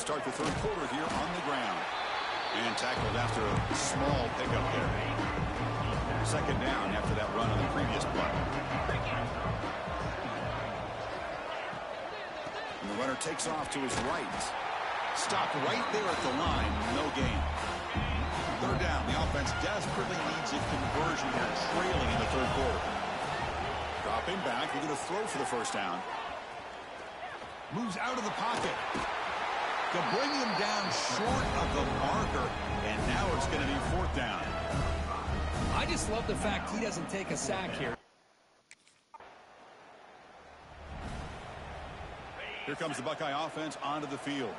start the third quarter here on the ground. And tackled after a small pickup there. Second down after that run on the previous play. And the runner takes off to his right. Stopped right there at the line. No gain. Third down. The offense desperately needs a conversion here, trailing in the third quarter. Dropping back. They're going to throw for the first down. Moves out of the pocket. To bring him down short of the marker. And now it's going to be fourth down. I just love the fact he doesn't take a sack here. Here comes the Buckeye offense onto the field.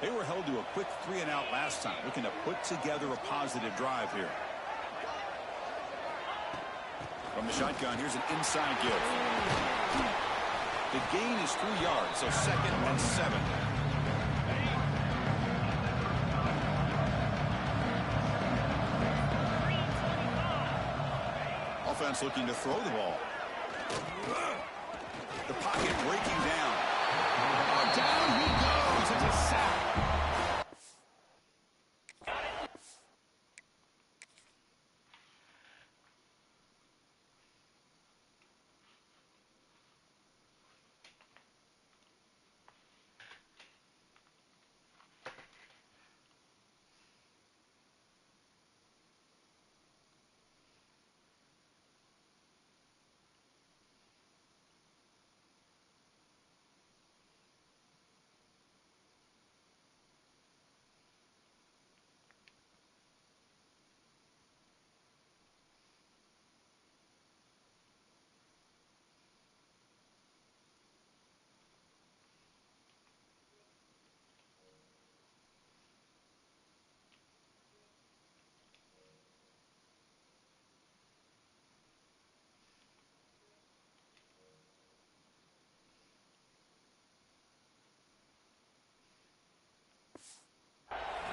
They were held to a quick 3-and-out last time, looking to put together a positive drive here. From the shotgun, here's an inside give. The gain is 3 yards, so 2nd and 7. Offense looking to throw the ball. The pocket breaking down. Down he goes. It's a sack.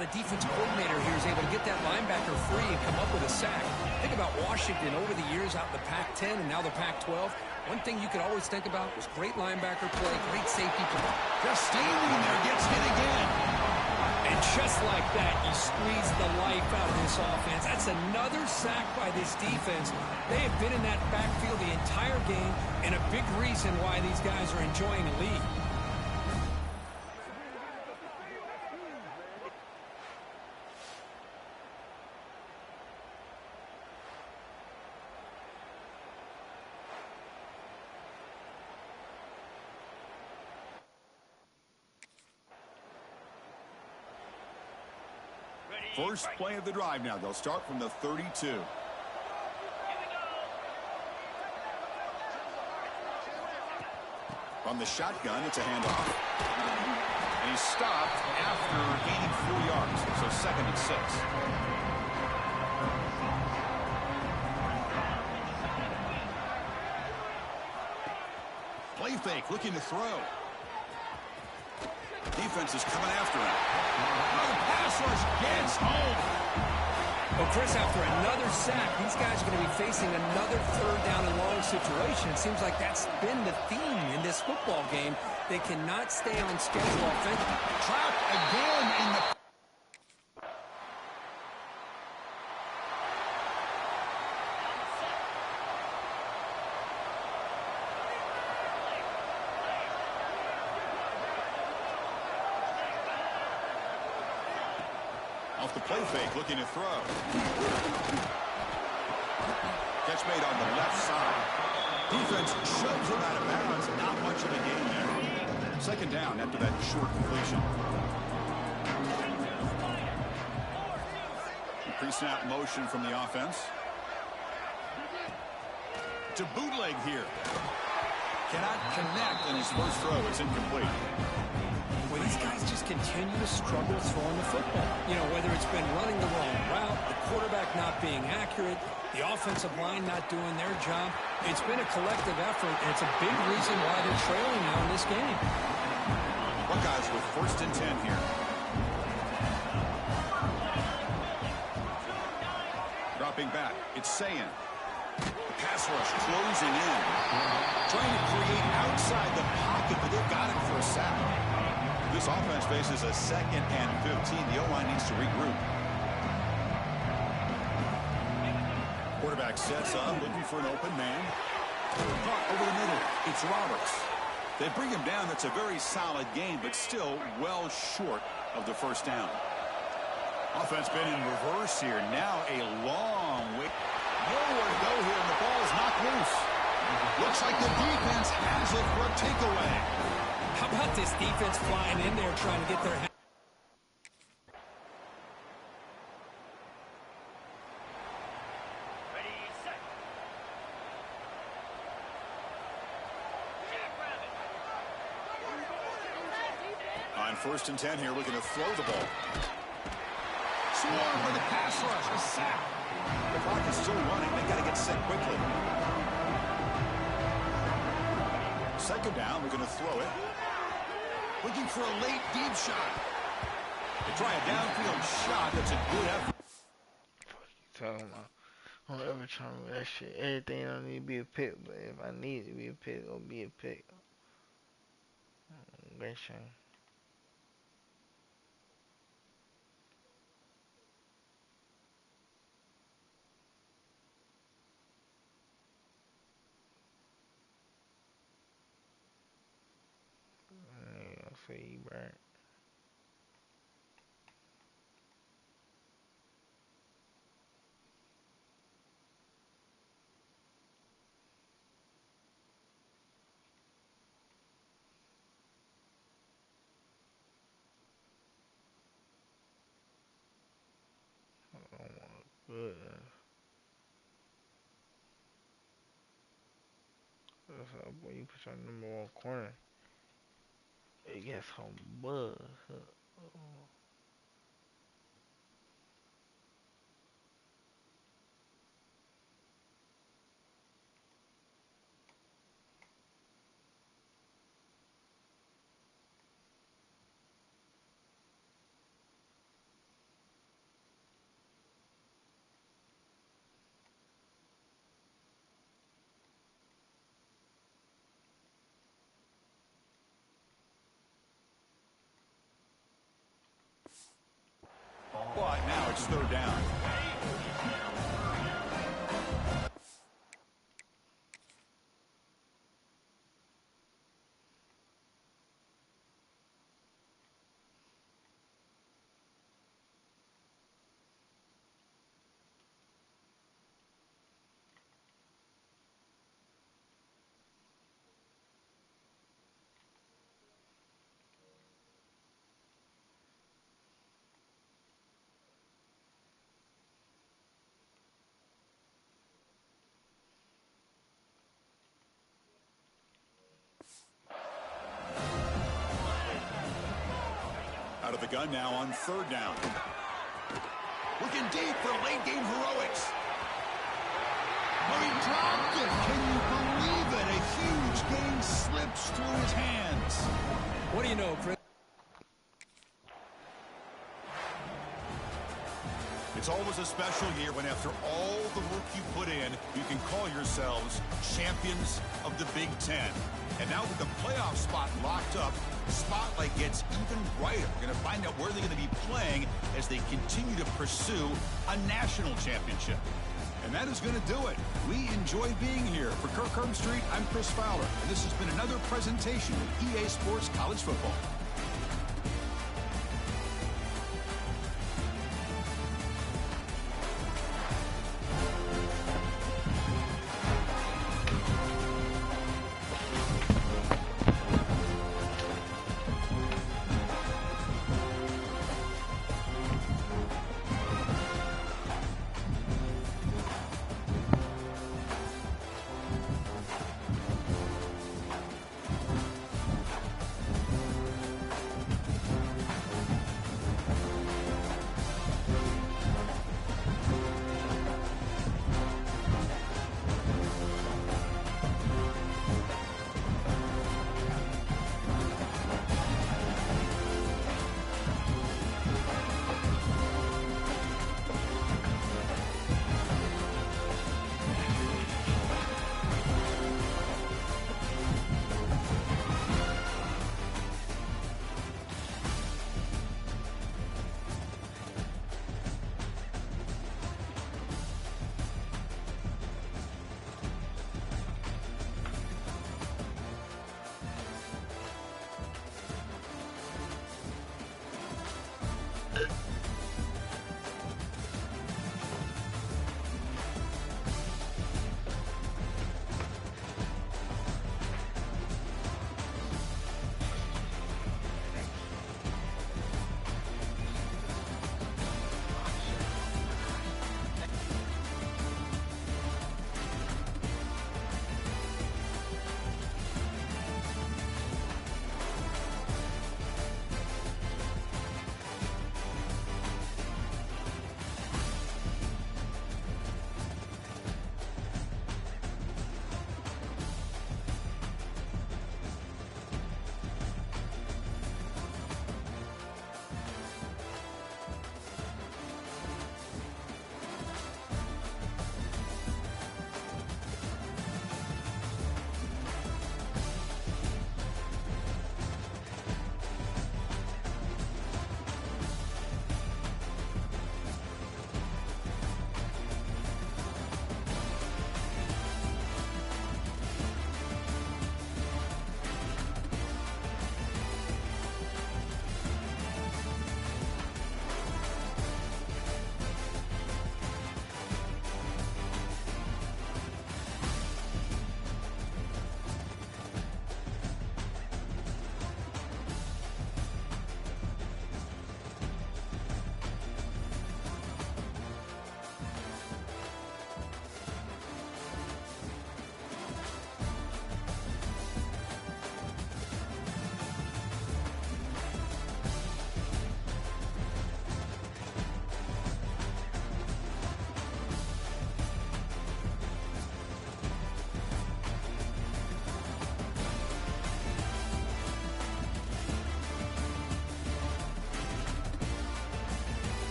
The defense coordinator here is able to get that linebacker free and come up with a sack. Think about Washington over the years out in the Pac-10 and now the Pac-12. One thing you could always think about was great linebacker play, great safety play. Just standing there, gets hit again. And just like that, you squeeze the life out of this offense. That's another sack by this defense. They have been in that backfield the entire game, and a big reason why these guys are enjoying a lead. First play of the drive now. They'll start from the 32. From the shotgun, it's a handoff. And he's stopped after gaining 4 yards. So 2nd and 6. Play fake, looking to throw. Defense is coming after him. Oh, the pass rush gets home. Well, Chris, after another sack, these guys are going to be facing another 3rd down and long situation. It seems like that's been the theme in this football game. They cannot stay on schedule offensively. Trapped again in the... Off the play fake, looking to throw. Catch made on the left side. Defense shoves him out of bounds. Not much of a gain there. 2nd down after that short completion. Pre-snap motion from the offense. To bootleg here. Cannot connect, and his first throw is incomplete. Well, these guys just continue to struggle throwing the football. You know, whether it's been running the wrong route, the quarterback not being accurate, the offensive line not doing their job. It's been a collective effort, and it's a big reason why they're trailing now in this game. Buckeyes with 1st and 10 here. Dropping back, it's Ncaa. The pass rush closing in. Trying to create outside the pocket, but they've got it for a sack. This offense faces a 2nd and 15. The O-line needs to regroup. Quarterback sets up, looking for an open man. Caught over the middle. It's Roberts. They bring him down. That's a very solid game, but still well short of the first down. Offense been in reverse here. Now a long way. Nowhere to go here, and the ball is knocked loose. Looks like the defense has it for a takeaway. How about this defense flying in there trying to get their hands? On 1st and 10 here, looking to throw the ball. Swarm for the pass rush, a sack. The clock is still running. They got to get set quickly. 2nd down, we're going to throw it. Looking for a late deep shot. They try a downfield shot. That's a good effort. Talking about, don't ever try me with that shit. Everything don't need to be a pick, but if I need it to be a pick, it'll be a pick. Great shame. I'll say you burnt. Good. That's how, boy, you put your #1 corner. It gets some buzz. But now it's 3rd down. Out of the gun now on 3rd down. Looking deep for late game heroics. But he dropped it. Can you believe it? A huge game slips through his hands. What do you know, Chris? It's always a special year when after all the work you put in, you can call yourselves champions of the Big Ten. And now with the playoff spot locked up, the spotlight gets even brighter. We're going to find out where they're going to be playing as they continue to pursue a national championship. And that is going to do it. We enjoy being here. For Kirk Herbstreit, I'm Chris Fowler. And this has been another presentation of EA Sports College Football.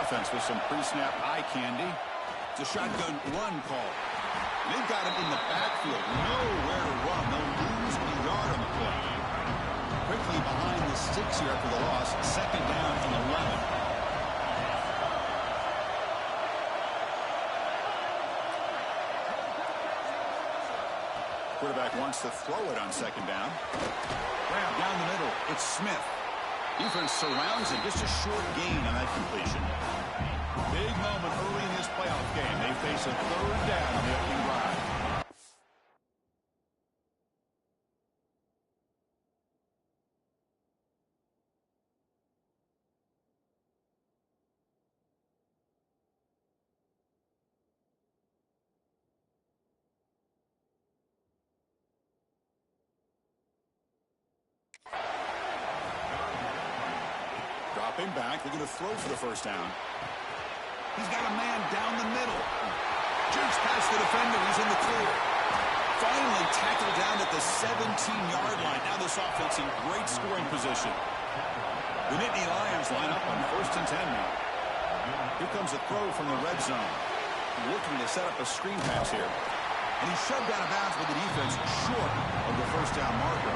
offense with some pre-snap eye candy. It's a shotgun run call. They've got him in the backfield. Nowhere to run. They'll lose a yard on the play. Quickly behind the sticks here after the loss. Second down and 11. Quarterback wants to throw it on second down. Grab down the middle. It's Smith. Defense surrounds him. Just a short gain on that completion. Big moment early in this playoff game. They face a third down on the opening drive. Dropping back, looking to throw for the first down. He's got a man down the middle. Jerks past the defender. He's in the clear. Finally tackled down at the 17-yard line. Now this offense in great scoring position. The Nittany Lions line up on 1st and 10 now. Here comes a throw from the red zone. Looking to set up a screen pass here. And he's shoved out of bounds with the defense short of the first down marker.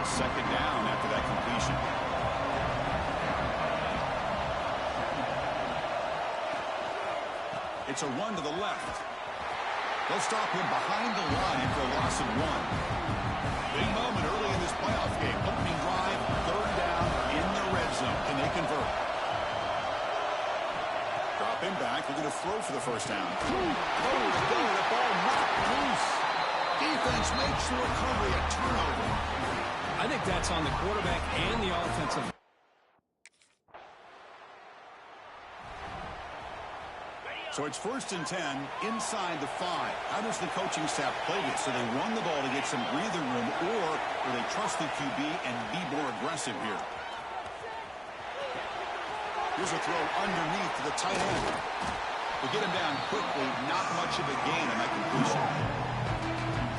Second down after that completion. It's a run to the left. They'll stop him behind the line for a loss of 1. Big moment early in this playoff game. Opening drive, third down in the red zone. Can they convert? Dropping back, looking to throw for the first down. Oh, to go, the ball knocked loose. Defense makes the recovery, a turnover. I think that's on the quarterback and the offensive. So it's 1st and 10 inside the 5. How does the coaching staff play this? So they run the ball to get some breathing room, or will they trust the QB and be more aggressive here? Here's a throw underneath to the tight end. They get him down quickly. Not much of a gain on that completion.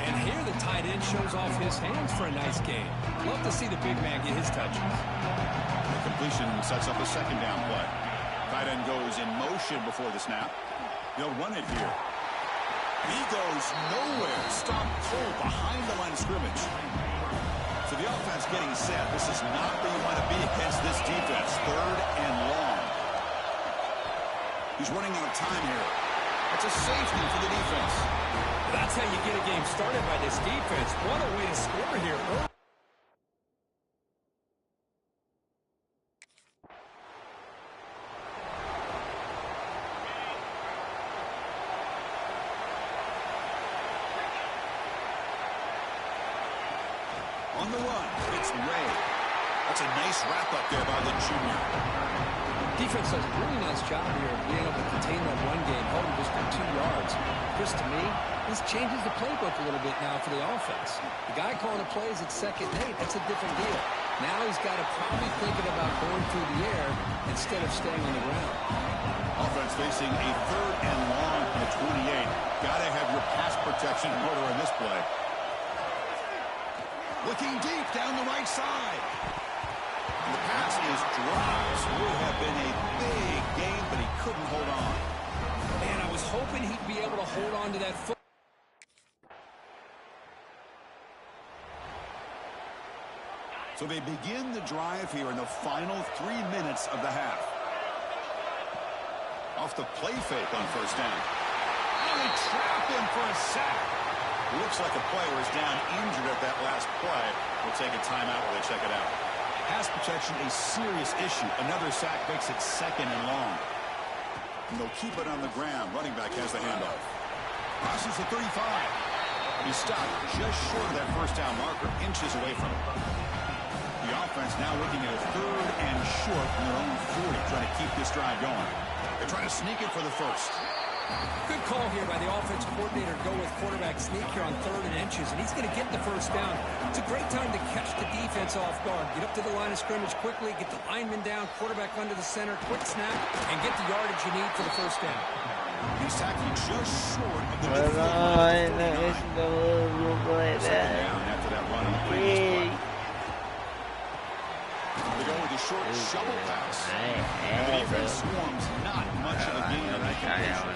And here the tight end shows off his hands for a nice gain. Love to see the big man get his touches. The completion sets up a second down play. Tight end goes in motion before the snap. They'll run it here. He goes nowhere. Stopped cold behind the line of scrimmage. So the offense getting set. This is not where you want to be against this defense. Third and long. He's running out of time here. That's a safety for the defense. That's how you get a game started by this defense. What a way to score here. On the run, it's Ray. That's a nice wrap-up there by the junior. Defense does a really nice job here of being able to contain that run game, holding just for 2 yards. Chris, to me, this changes the playbook a little bit now for the offense. The guy calling the plays at 2nd and 8, that's a different deal. Now he's got to probably thinking about going through the air instead of staying on the ground. Offense facing a third and long from the 28. Got to have your pass protection in order on this play. Looking deep down the right side. And the pass is dropped. Would have been a big game, but he couldn't hold on. Man, I was hoping he'd be able to hold on to that foot. So they begin the drive here in the final 3 minutes of the half. Off the play fake on first down. And they trap him for a sack. Looks like a player is down injured at that last play. We'll take a timeout while they check it out. Pass protection, a serious issue. Another sack makes it 2nd and long. And they'll keep it on the ground. Running back has the handoff. Crosses the 35. He stopped just short of that first down marker, inches away from it. The offense now looking at a third and short from their own 40, trying to keep this drive going. They're trying to sneak it for the first. Good call here by the offense coordinator. Go with quarterback sneak here on 3rd and inches, and he's going to get the first down. It's a great time to catch the defense off guard. Get up to the line of scrimmage quickly, get the lineman down, quarterback under the center, quick snap, and get the yardage you need for the first down. He's tacking just short of the midfield. Second down after that run on the previous play. They go with a short shovel pass. The defense swarms not much of a gain on that completion.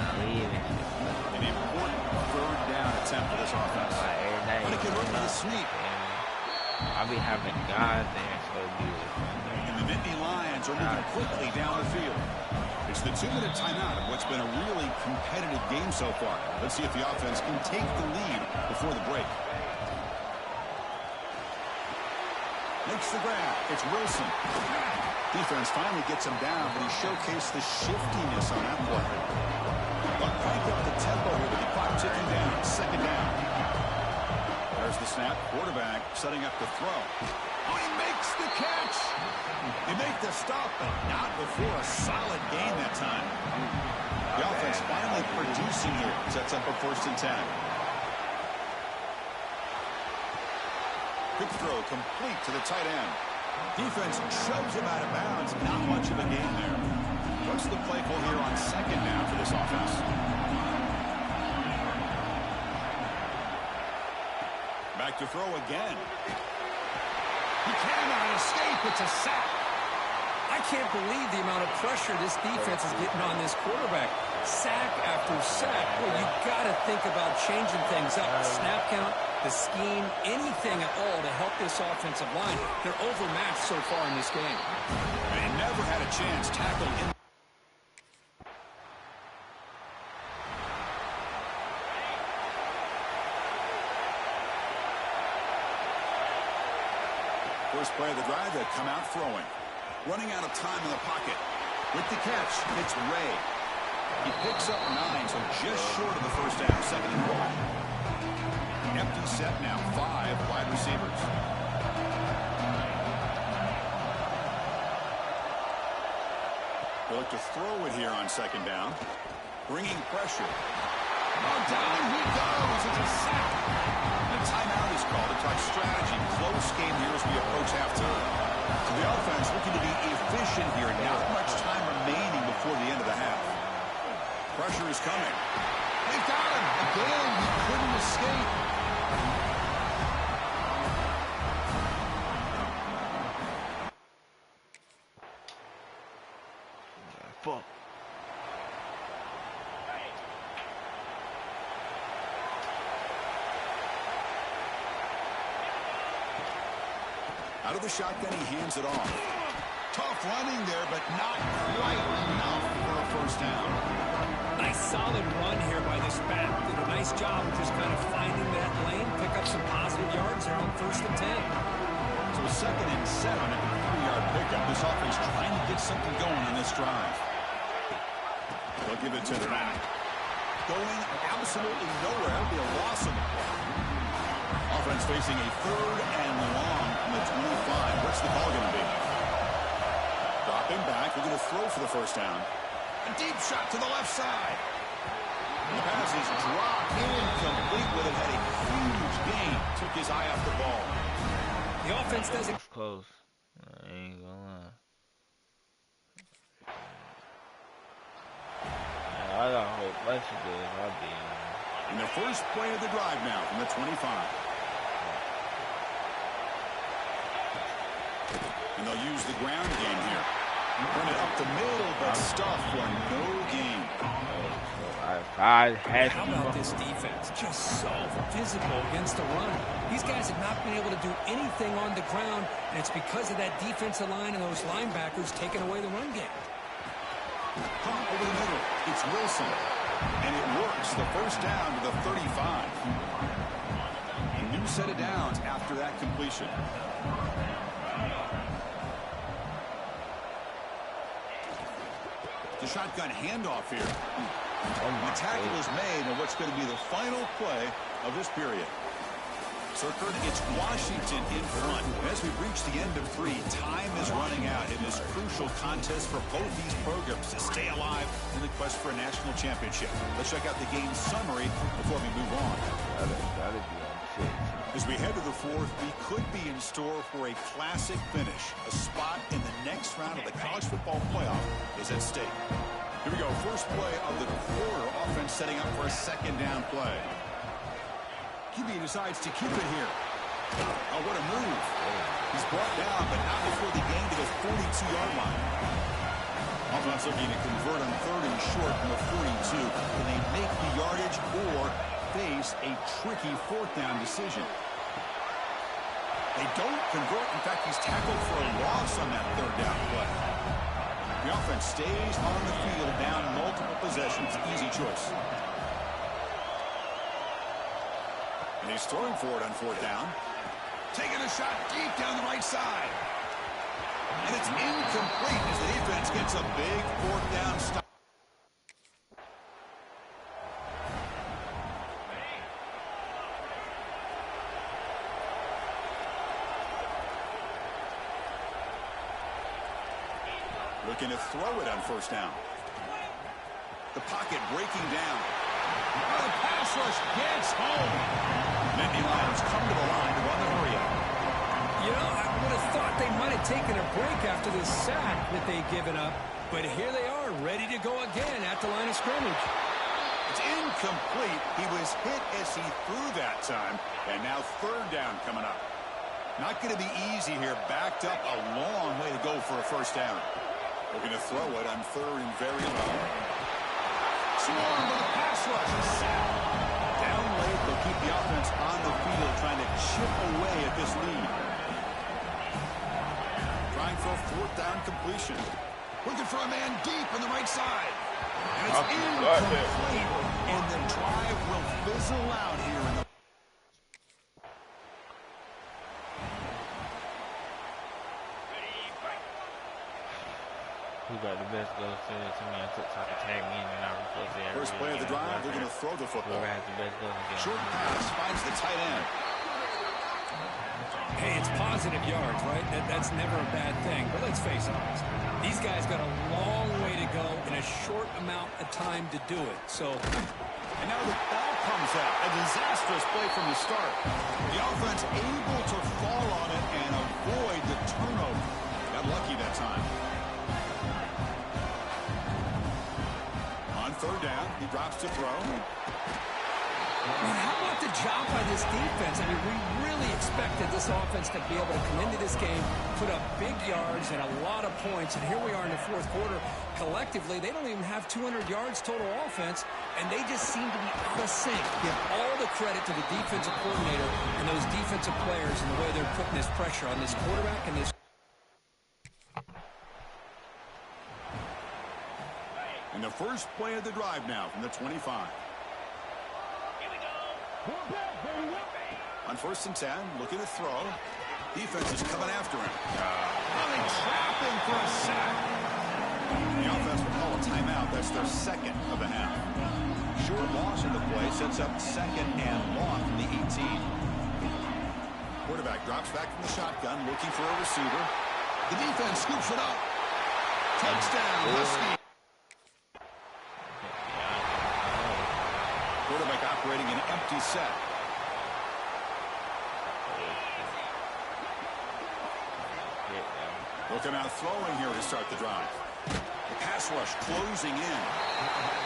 An important third down attempt for this offense. But it can run with a sneak. I'll be having God there, so beautiful. And the Nittany Lions are moving quickly down the field. It's the 2-minute timeout of what's been a really competitive game so far. Let's see if the offense can take the lead before the break. Makes the grab. It's Wilson. Defense finally gets him down, but he showcased the shiftiness on that play. But crank up the tempo here with the clock ticking down. Second down. There's the snap. Quarterback setting up the throw. Oh, he makes the catch. He make the stop, but not before a solid gain that time. The offense finally producing here. Sets up a 1st and 10. Quick throw complete to the tight end. Defense shoves him out of bounds. Not much of a gain there. What's the play call here on second down for this offense? Back to throw again. He cannot escape. It's a sack. I can't believe the amount of pressure this defense is getting on this quarterback. Sack after sack. Well, you got to think about changing things up. The snap count, the scheme, anything at all to help this offensive line. They're overmatched so far in this game. They never had a chance tackled in. First play of the drive, they come out throwing. Running out of time in the pocket. With the catch, it's Ray. He picks up 9, so just short of the first down. Second and 1. Empty set now. 5 wide receivers. They look to throw it here on second down. Bringing pressure. Oh, down he goes. It's a sack. The timeout is called to talk strategy. Close game here as we approach halftime. So the offense looking to be efficient here. Not much time remaining before the end of the half. Pressure is coming. They've got him. Again, he couldn't escape. Out of the shotgun, he hands it off. Tough running there, but not quite enough for a first down. Nice solid run here by this back. Did a nice job of just kind of finding that lane, pick up some positive yards there on 1st and 10. So 2nd and 7 at the 3-yard pickup. This offense trying to get something going on this drive. They'll give it to the back. Going absolutely nowhere. That'll be a loss of it. Offense facing a 3rd and long from the 25. What's the call going to be? Dropping back. We're going to throw for the first down. A deep shot to the left side. The pass is dropped. Incomplete with it. Had a huge gain. Took his eye off the ball. The offense doesn't... Close. I ain't gonna lie. Yeah, I got a whole bunch of good. I'll be in the first play of the drive now from the 25. And they'll use the ground game here. Run it up the middle, but stuffed for no gain. How about this defense? Just so physical against the run. These guys have not been able to do anything on the ground, and it's because of that defensive line and those linebackers taking away the run game. Pump over the middle. It's Wilson. And it works. The first down to the 35. A new set of downs after that completion. The shotgun handoff here. The tackle is made on what's going to be the final play of this period. Circled, it's Washington in front. As we reach the end of 3, time is running out in this crucial contest for both these programs to stay alive in the quest for a national championship. Let's check out the game summary before we move on. As we head to the 4th, we could be in store for a classic finish. A spot in the next round of the college football playoff is at stake. Here we go. First play of the quarter. Offense setting up for a second down play. QB decides to keep it here. Oh, what a move. He's brought down, but not before they gain to the 42-yard line. Offense looking to convert on 3rd and short from the 42. Can they make the yardage or face a tricky 4th down decision? They don't convert. In fact, he's tackled for a loss on that 3rd down play. The offense stays on the field, down multiple possessions. Easy choice. And he's throwing for it on 4th down. Taking a shot deep down the right side. And it's incomplete as the defense gets a big 4th down stop. Looking to throw it on 1st down. The pocket breaking down. Oh, the pass rush gets home. Nittany Lions come to the line to run the hurry up. You know, I would have thought they might have taken a break after the sack that they'd given up. But here they are, ready to go again at the line of scrimmage. It's incomplete. He was hit as he threw that time. And now 3rd down coming up. Not going to be easy here. Backed up a long way to go for a 1st down. Looking to throw it on 3rd and very low. Swarm with a pass rush. A sack. Down late, they'll keep the offense on the field trying to chip away at this lead. Trying for a 4th down completion. Looking for a man deep on the right side. And it's incomplete. And the drive will fizzle out here in the Who got the best goal to me? I took time to tag me in and I replaced it. First play of the drive, they're going to throw the football. Whoever has the best goal again. Short pass finds the tight end. Hey, it's positive yards, right? That's never a bad thing. But let's face it, these guys got a long way to go in a short amount of time to do it. So, and now the ball comes out. A disastrous play from the start. The offense able to fall on it and avoid the turnover. Got lucky that time. On 3rd down, he drops to throw. Man, how about the job by this defense? I mean, we really expected this offense to be able to come into this game, put up big yards and a lot of points, and here we are in the 4th quarter. Collectively, they don't even have 200 yards total offense, and they just seem to be out of sync. Give all the credit to the defensive coordinator and those defensive players and the way they're putting this pressure on this quarterback and this. And the first play of the drive now from the 25. On 1st and 10, looking to throw. Defense is coming after him. They trap him for a sack. The offense will call a timeout. That's their 2nd of the half. Short loss in the play sets up 2nd and long from the 18. Quarterback drops back from the shotgun, looking for a receiver. The defense scoops it up. Touchdown, Husky. Quarterback operating an empty set. Looking out throwing here to start the drive. The pass rush closing in.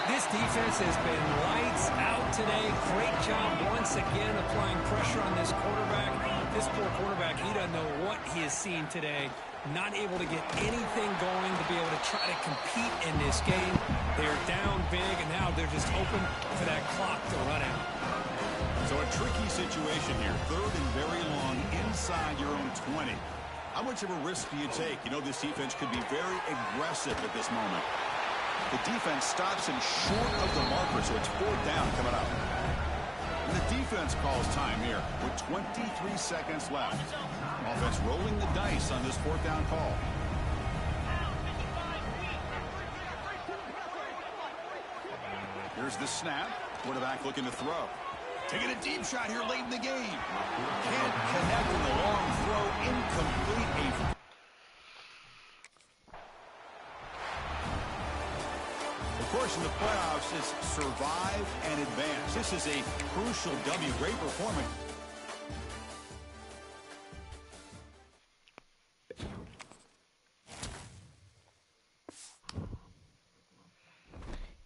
This defense has been lights out today. Great job once again applying pressure on this quarterback. This poor quarterback, he doesn't know what he has seen today. Not able to get anything going to be able to try to compete in this game. They're down big, and now they're just open for that clock to run out. So a tricky situation here. 3rd and very long inside your own 20. How much of a risk do you take? You know this defense could be very aggressive at this moment. The defense stops him short of the marker, so it's 4th down coming up. And the defense calls time here with 23 seconds left. Offense rolling the dice on this 4th down call. Here's the snap. Quarterback looking to throw. Taking a deep shot here late in the game. Can't connect with the long throw. Incomplete. Of course, in the playoffs, it's survive and advance. This is a crucial W. Great performance.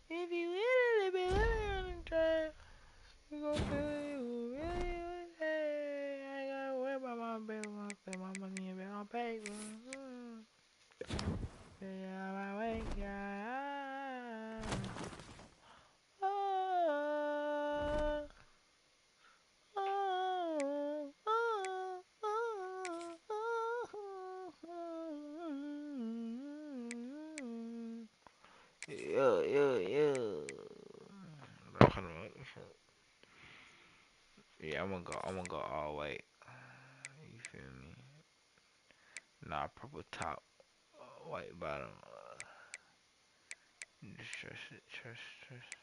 If you really be living on the drive, you gon' feel it. You really would say, I got yeah. Yeah, I'm gonna go all white. You feel me? Nah, purple top, white bottom. Just trust.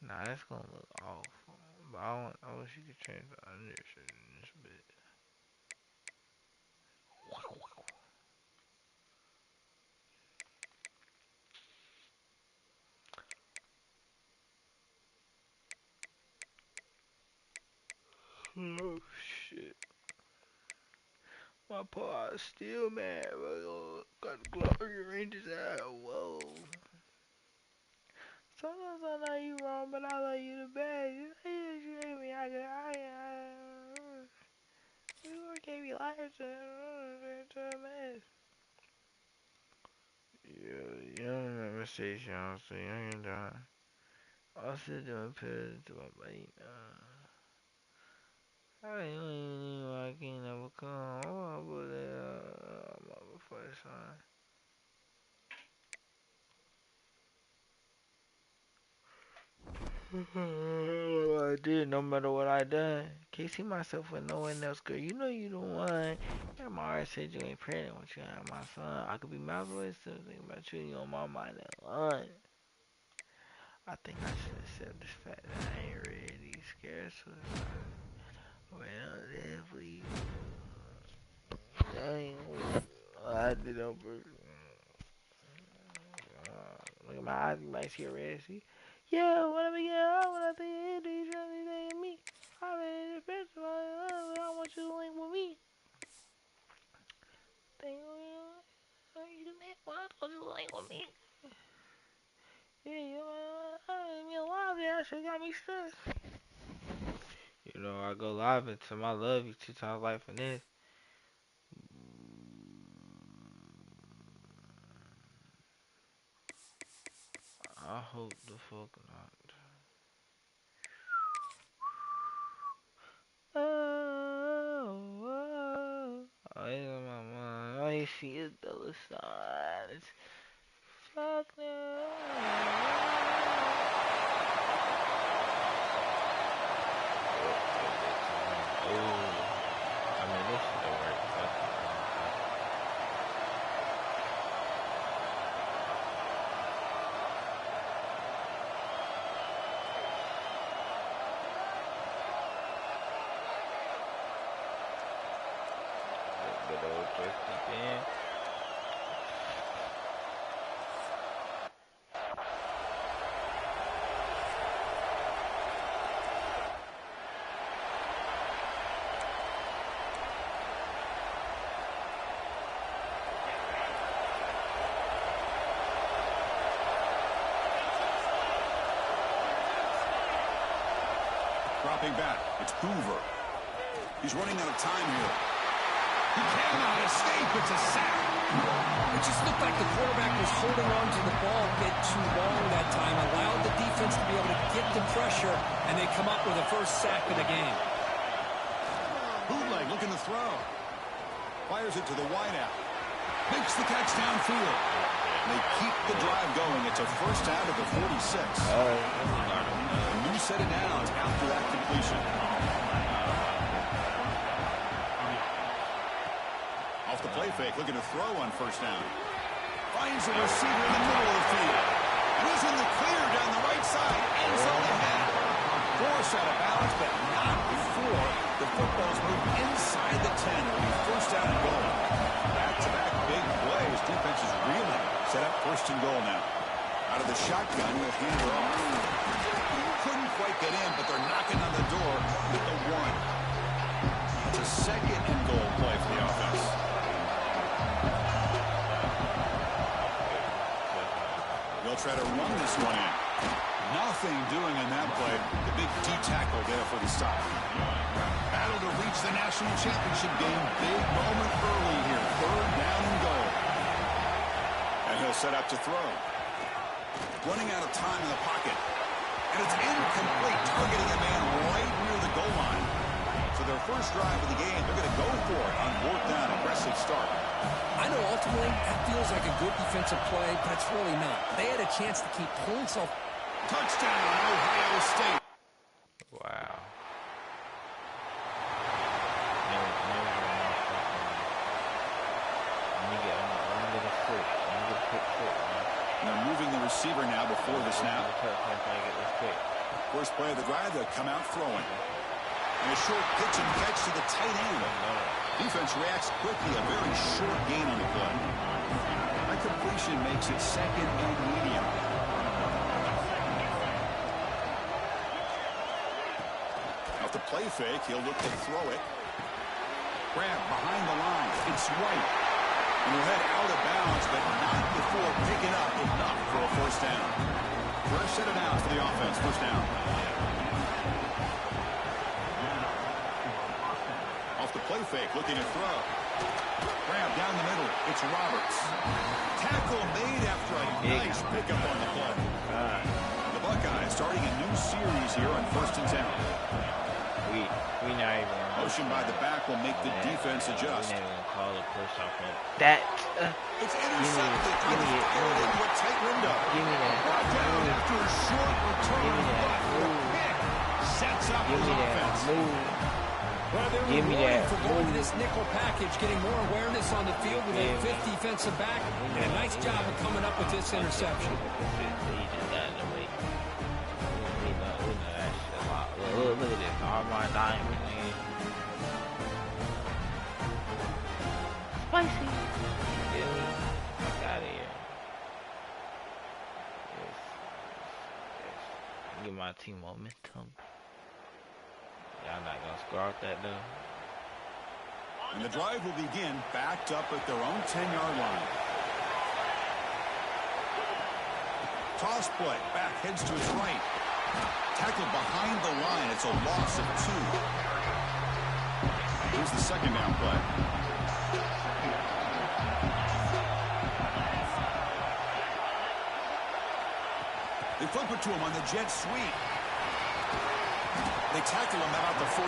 Nah, that's gonna look awful. But I wish you could change the under shirt in this bit. Oh shit. My paw is still mad, bro. Got the glory ranges out. Whoa. Sometimes I know you wrong, but I love you the best. You hate me. You gave me life to a mess. Yeah, you don't remember station, so you ain't done. I was still doing pills to my body. I don't even know I can't never come. Oh, but before the sun. What I did, no matter what I done. Can't see myself with no one else, girl. You know you the one. Yeah, my heart said you ain't pregnant when you have my son. I could be my voice, still thinking about you. You on my mind that line. I think I should accept this fact that I ain't ready. Scared suicide. When I'm there for you. I did on purpose. Look at my eyes, you might see a red. See? Yeah, when I get out, when I think you do, you trying to think of me. I'm in the first of all, I want you to link with me. Think you do that? Well, I told you to link with me. Yeah, me alive there, that shit got me stressed. You know, I go live into my love you 2 times life and this. I hope the fuck not. I on my mind. All you see is dollar signs. Fuck no. I mean, this shit don't work. Fuck it. Good old twisty band. Dropping back, it's Hoover. He's running out of time here. He cannot escape. It's a sack. It just looked like the quarterback was holding on to the ball a bit too long that time, allowed the defense to be able to get the pressure, and they come up with the first sack of the game. Bootleg looking to throw. Fires it to the wideout. Makes the catch downfield. They keep the drive going. It's a first down at the 46. A new set of downs after that completion. Off the play fake, looking to throw on first down. Finds a receiver in the middle of the field. Losing the clear down the right side. Ends on the head. Force out of bounds, but not before the football's moved inside the 10. It'll be first down and goal. Back-to-back big plays. Defense is reeling. Set up first and goal now. Out of the shotgun, with hand it off. Couldn't quite get in, but they're knocking on the door with the 1. It's a second and goal play for the offense. They'll try to run this one in. Nothing doing in that play. The big D tackle there for the stop. Battle to reach the national championship game. Big moment early here. Third down and goal. And he'll set up to throw. Running out of time in the pocket. And it's incomplete. Targeting a man right near the goal line. So their first drive of the game, they're going to go for it on fourth down, aggressive start. I know ultimately that feels like a good defensive play, but it's really not. They had a chance to keep points off. Touchdown, Ohio State. Wow. They're moving the receiver now before the snap. First play of the drive, they'll come out throwing. And a short pitch and catch to the tight end. Defense reacts quickly, a very short gain on the play. That completion makes it second and medium. Off the play fake, he'll look to throw it. Grab behind the line. It's White. And he'll head out of bounds, but not before picking up enough for a first down. First set of downs for the offense. First down. Off the play fake, looking to throw. Grab down the middle. It's Roberts. Tackle made after a nice pickup on the play. The Buckeyes starting a new series here on 1st and 10. We not even. Motion by the back will make the defense adjust. We never even call a push off it. It's intercepted. Give me it. Into a tight window. Give me that. Brought down after a short return. Give me that. The pick sets up his offense. Well, they're rewarding for going to this nickel package, getting more awareness on the field with a fifth defensive back, and a nice job of coming up with this interception. Look at this. All my diamonds. Spicy. Get me out of here. Yes. Get my team momentum. Y'all not gonna score out that though. And the drive will begin backed up at their own 10-yard line. Toss play. Back heads to his right. Tackled behind the line. It's a loss of 2. Here's the second down play. They flip it to him on the jet sweep. They tackle him about the 14.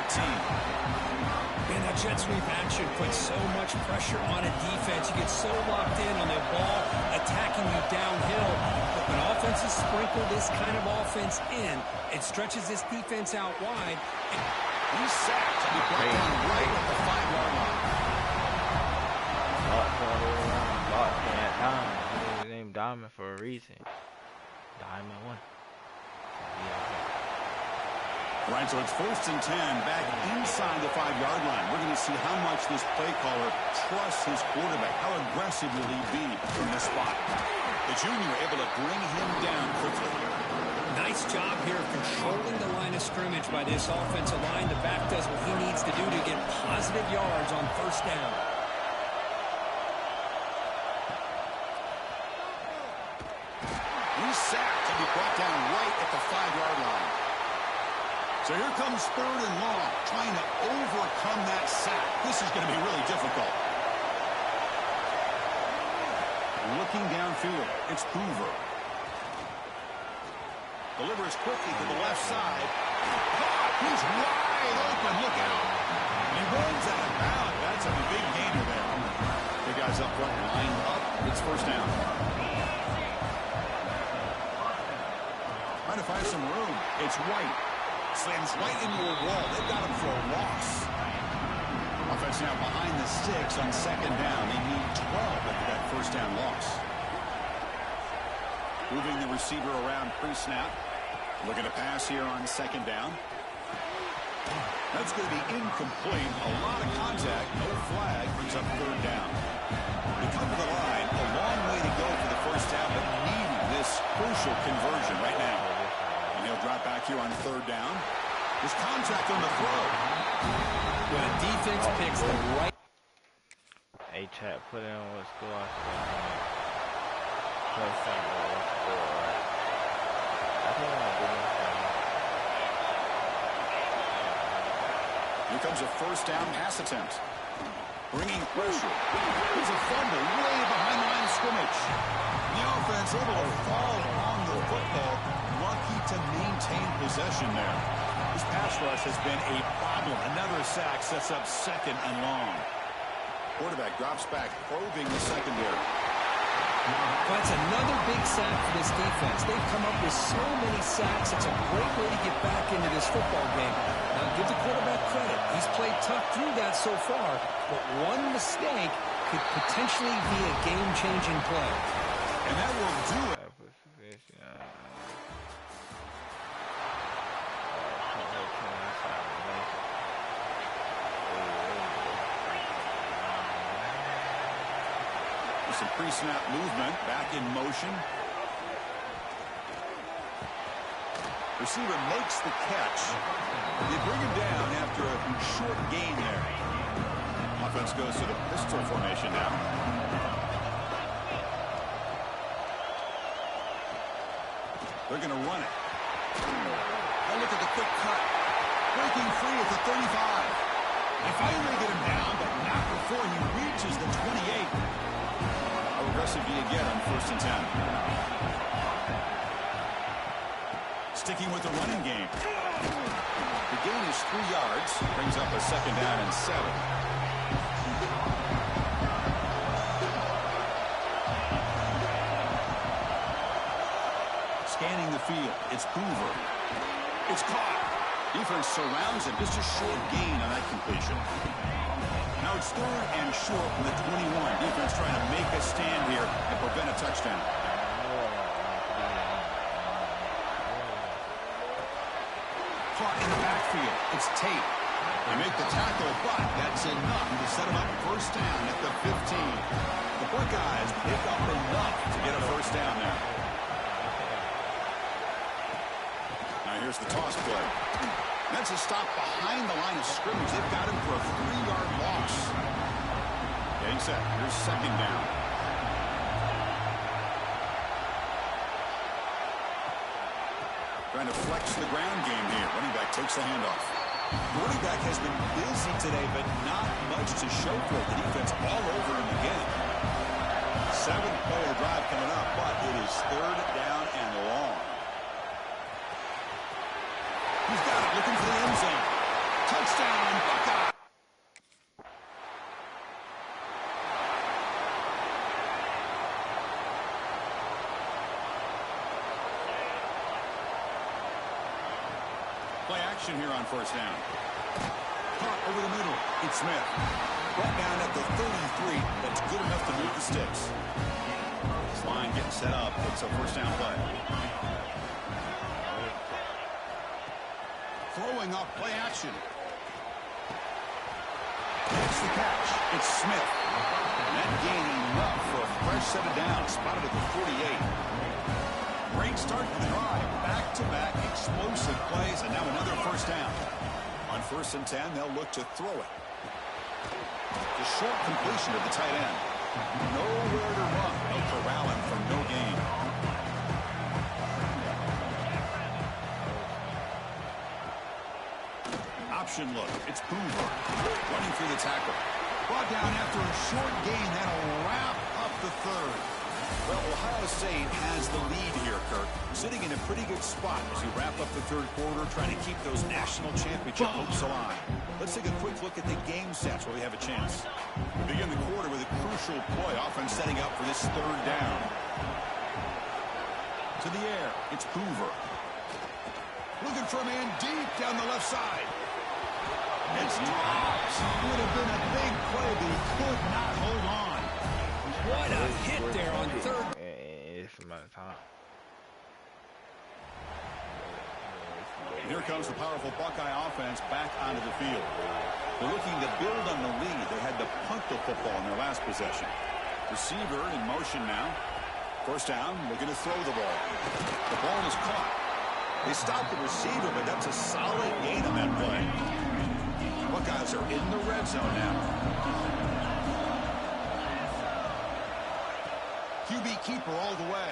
And that jet sweep action puts so much pressure on a defense. You get so locked in on their ball attacking you downhill. But when offenses sprinkle this kind of offense in, it stretches this defense out wide. He's sacked and he brought down right at the 5-yard line. His name Diamond for a reason. Diamond 1. Right, so it's 1st and 10, back inside the 5-yard line. We're going to see how much this play caller trusts his quarterback. How aggressive will he be from this spot? The junior able to bring him down quickly. Nice job here of controlling the line of scrimmage by this offensive line. The back does what he needs to do to get positive yards on 1st down. He's sacked and he brought down right at the 5-yard line. So here comes 3rd and long, trying to overcome that sack. This is going to be really difficult. Looking downfield, it's Hoover. Delivers quickly to the left side. Caught! He's wide open. Look out. He runs out of bounds. That's a big gainer there. The guys up front lined up. It's 1st down. Trying to find some room. It's White. Slams right into a wall. They've got him for a loss. Offense now behind the sticks on 2nd down. They need 12 after that 1st down loss. Moving the receiver around pre-snap. Looking to pass here on 2nd down. That's going to be incomplete. A lot of contact. No flag. Brings up 3rd down. They come to the line. A long way to go for the 1st down, but needing this crucial conversion right now. And he'll drop back here on 3rd down. There's contact on the throw. When a defense picks the right. A-Chat put in what score. First down, what score, right? I think I'm doing that. Here comes a 1st down pass attempt. Bringing pressure. There's a fumble way behind the line of scrimmage. The offense able to fall on the football. Lucky to maintain possession there. This pass rush has been a problem. Another sack sets up second and long. Quarterback drops back, probing the secondary. Well, that's another big sack for this defense. They've come up with so many sacks. It's a great way to get back into this football game. Now, give the quarterback credit. He's played tough through that so far, but one mistake could potentially be a game-changing play. And that will do it. Some pre-snap movement, back in motion. Receiver makes the catch. They bring him down after a short gain there. Offense goes to the pistol formation now. They're going to run it. Oh, look at the quick cut. Breaking free at the 35. They finally get him down, but not before he reaches the 28. How aggressive do you get on 1st and 10? Sticking with the running game. The gain is 3 yards. Brings up a 2nd down and 7. Scanning the field. It's Hoover. It's caught. Defense surrounds him. Just a short gain on that completion. Now it's 3rd and short from the 21. Defense trying to make a stand here and prevent a touchdown. Caught in the backfield. It's Tate. They make the tackle, but that's enough to set him up 1st down at the 15. The Buckeyes pick up enough to get a 1st down there. Now here's the toss play. That's a stop behind the line of scrimmage. They've got him for a 3-yard loss. Getting set. Here's 2nd down. Trying to flex the ground game here. Running back takes the handoff. The running back has been busy today, but not much to show for it. The defense all over him again. 7-play drive coming up, but it is 3rd down and long. He's got it, looking for the end zone. Touchdown, Buckeye. Play action here on 1st down. Caught over the middle. It's Smith. Brought down at the 33. That's good enough to move the sticks. This line getting set up. It's a 1st down play. Throwing up play action. That's the catch. It's Smith. And that gain enough for a fresh set of downs. Spotted at the 48. Great start to the drive. Back-to-back explosive plays, and now another 1st down. On 1st and 10, they'll look to throw it. The short completion of the tight end. Nowhere to run. No corralling for no gain. Option look. It's Hoover running through the tackle. Brought down after a short gain. That'll wrap up the 3rd. Well, Ohio State has the lead here, Kirk. Sitting in a pretty good spot as you wrap up the 3rd quarter, trying to keep those national championship hopes alive. Let's take a quick look at the game stats where we have a chance. We begin the quarter with a crucial play. Offense setting up for this 3rd down. To the air. It's Hoover. Looking for a man deep down the left side. It's dropped. Would have been a big play, but he could not hold on. What a hit there on 3rd. It's my time. Here comes the powerful Buckeye offense back onto the field. They're looking to build on the lead. They had to punt the football in their last possession. Receiver in motion now. 1st down, looking to throw the ball. The ball is caught. They stopped the receiver, but that's a solid gain on that play. Buckeyes are in the red zone now. QB keeper all the way.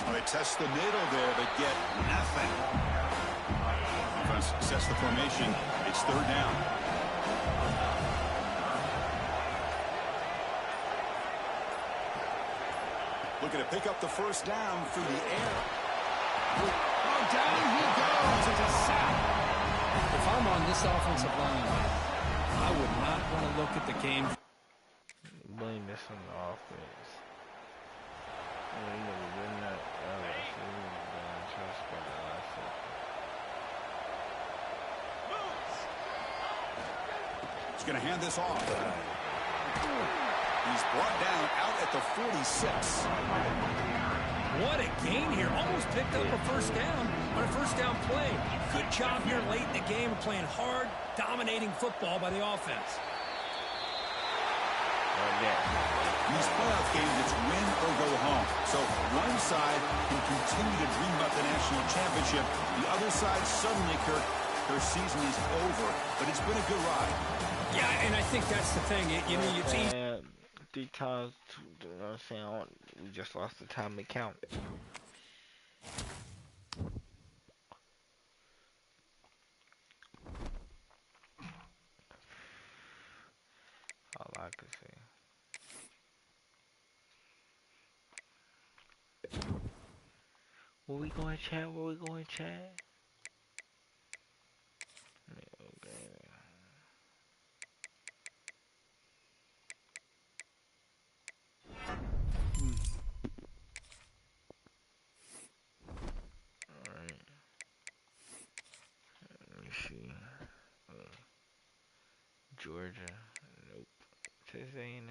Well, they test the middle there, but get nothing. Offense sets the formation. It's 3rd down. Looking to pick up the 1st down through the air. Oh, down he goes. It's a Sean, this offensive line, man, I would not want to look at the game. Blame this on the offense. You never been that. He's going to hand this off. He's brought down out at the 46. What a gain here. Almost picked up a first down on a first down play. Good job here late in the game of playing hard, dominating football by the offense. These playoff games, it's win or go home. So one side can continue to dream about the national championship. The other side suddenly, Kirk, their season is over. But it's been a good ride. Yeah, and I think that's the thing. You know, it's easy. 3 times, you know what I'm saying? We just lost the time to count. All I could say. Where we going, Chad? Where we going, Chad? Okay. Alright. Let me see. Georgia. Nope. Texas A&M.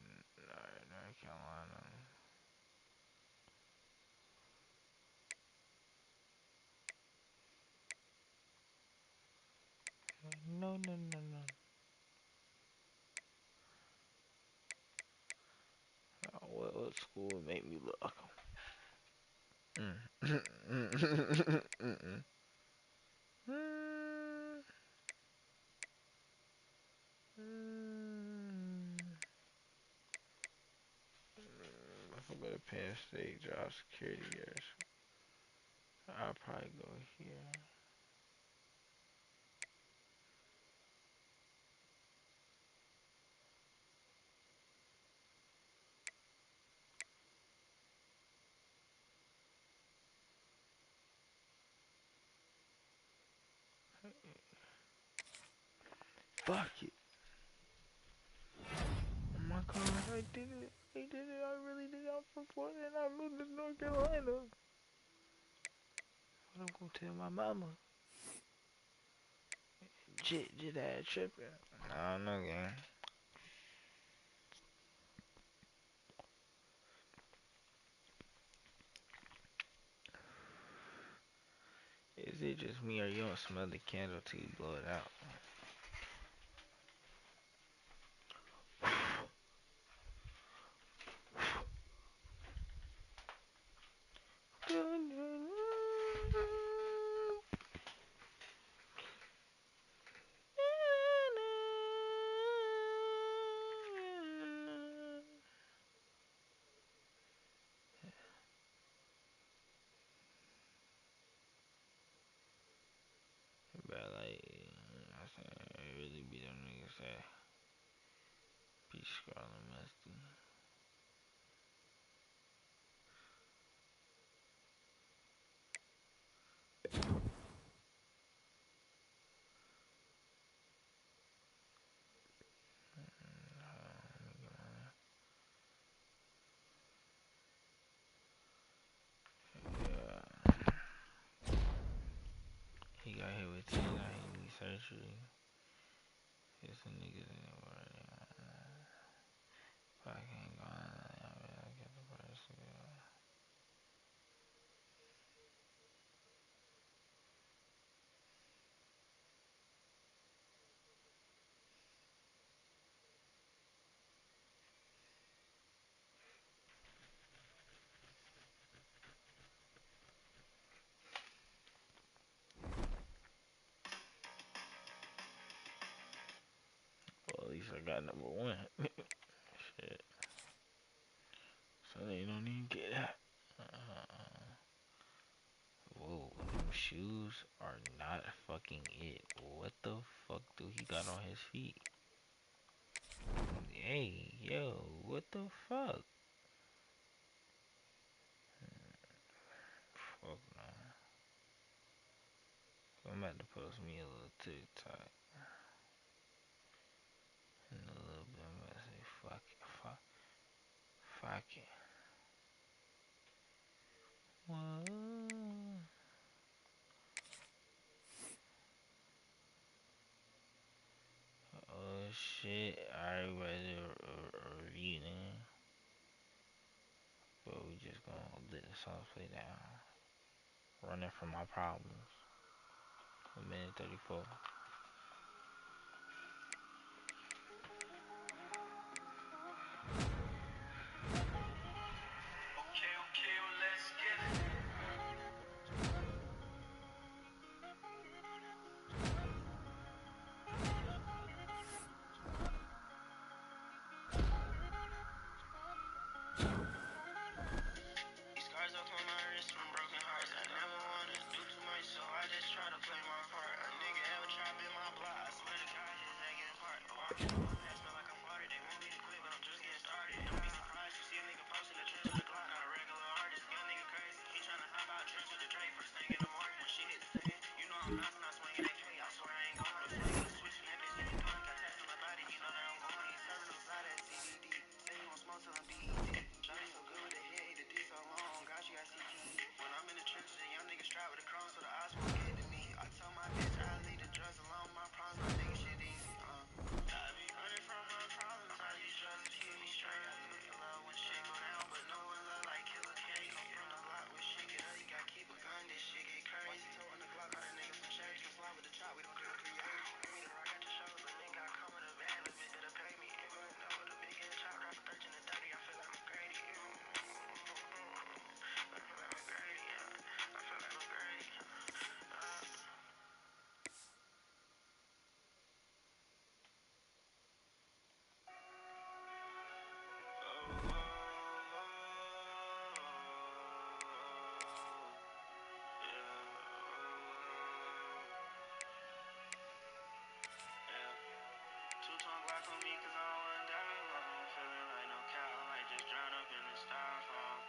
North Carolina. No. What school would make me look? If I go to Penn State, job security years, I'll probably go here. Fuck it. Oh my god, I did it. I really did it. I'm from Florida and I moved to North Carolina. What I'm gonna tell my mama? Jit that tripping. I don't know, gang. Is it just me or you don't smell the candle till you blow it out? But like, I said, it really be them niggas that be scrolling musty. Yeah. He got hit with 10, got hit with surgery. It's a nigga in the world. If I can't go on, I get the price to go. Well, at least I got number 1. Shit. So they don't even get that. Whoa, them shoes are not fucking it. What the fuck do he got on his feet? Hey, yo, what the fuck? Fuck no. I'm about to post me a little TikTok. In a little bit, I'm about to say fuck it, fuck it. Whoa. Oh shit, I already read a review then. But we just gonna let the song play down. Running from my problems. 1 minute 34. Okay, well, let's get it. These scars up on my wrist from broken hearts. I never wanted to do too much, so I just try to play my part. A nigga ever try to be my block, I swear to God, his head getting part. Oh, I'm just going past, smell like I'm farted. They want me to quit, but I'm just getting started. Don't be surprised, you see a nigga posting the trench with the Glock. Not a regular artist, young nigga crazy. He tryna hop out trench with the Drake first thing in the morning. When shit hit the fan, you know I'm not swinging AK. I swear I ain't going to fling the switch. And that bitch getting drunk, I tapped on my body, you know that I'm going. He serving no side at CDD. Say he gon' smoke till I'm BET. Shawty so good with the head, eat the D so long. God, she got CTE. When I'm in the trenches, a young nigga strapped with a chrome, so the odds won't get to me. I told my bitch I leave the drugs alone. My problems, my nigga shit easy. I be running from my problems. I use drugs to keep me straight. I look for love when shit go down, but no one love like Killer K. Come from the block when shit get up, you gotta keep a gun. This shit get crazy. Told on the Glock, caught a nigga from church. Can slide with the chop, we don't do it creative. Pay me to rock at the shows, but nigga I come with a van, a bitch that'll pay me. Even though with a big ass chop, drop for 13 to 30, I feel like I'm Grady. I feel like I'm Grady. I feel like I'm Grady. Two-tone Glock on me cause I don't wanna die alone. Feeling like no Ncaa, I might just drown up in the styrofoam.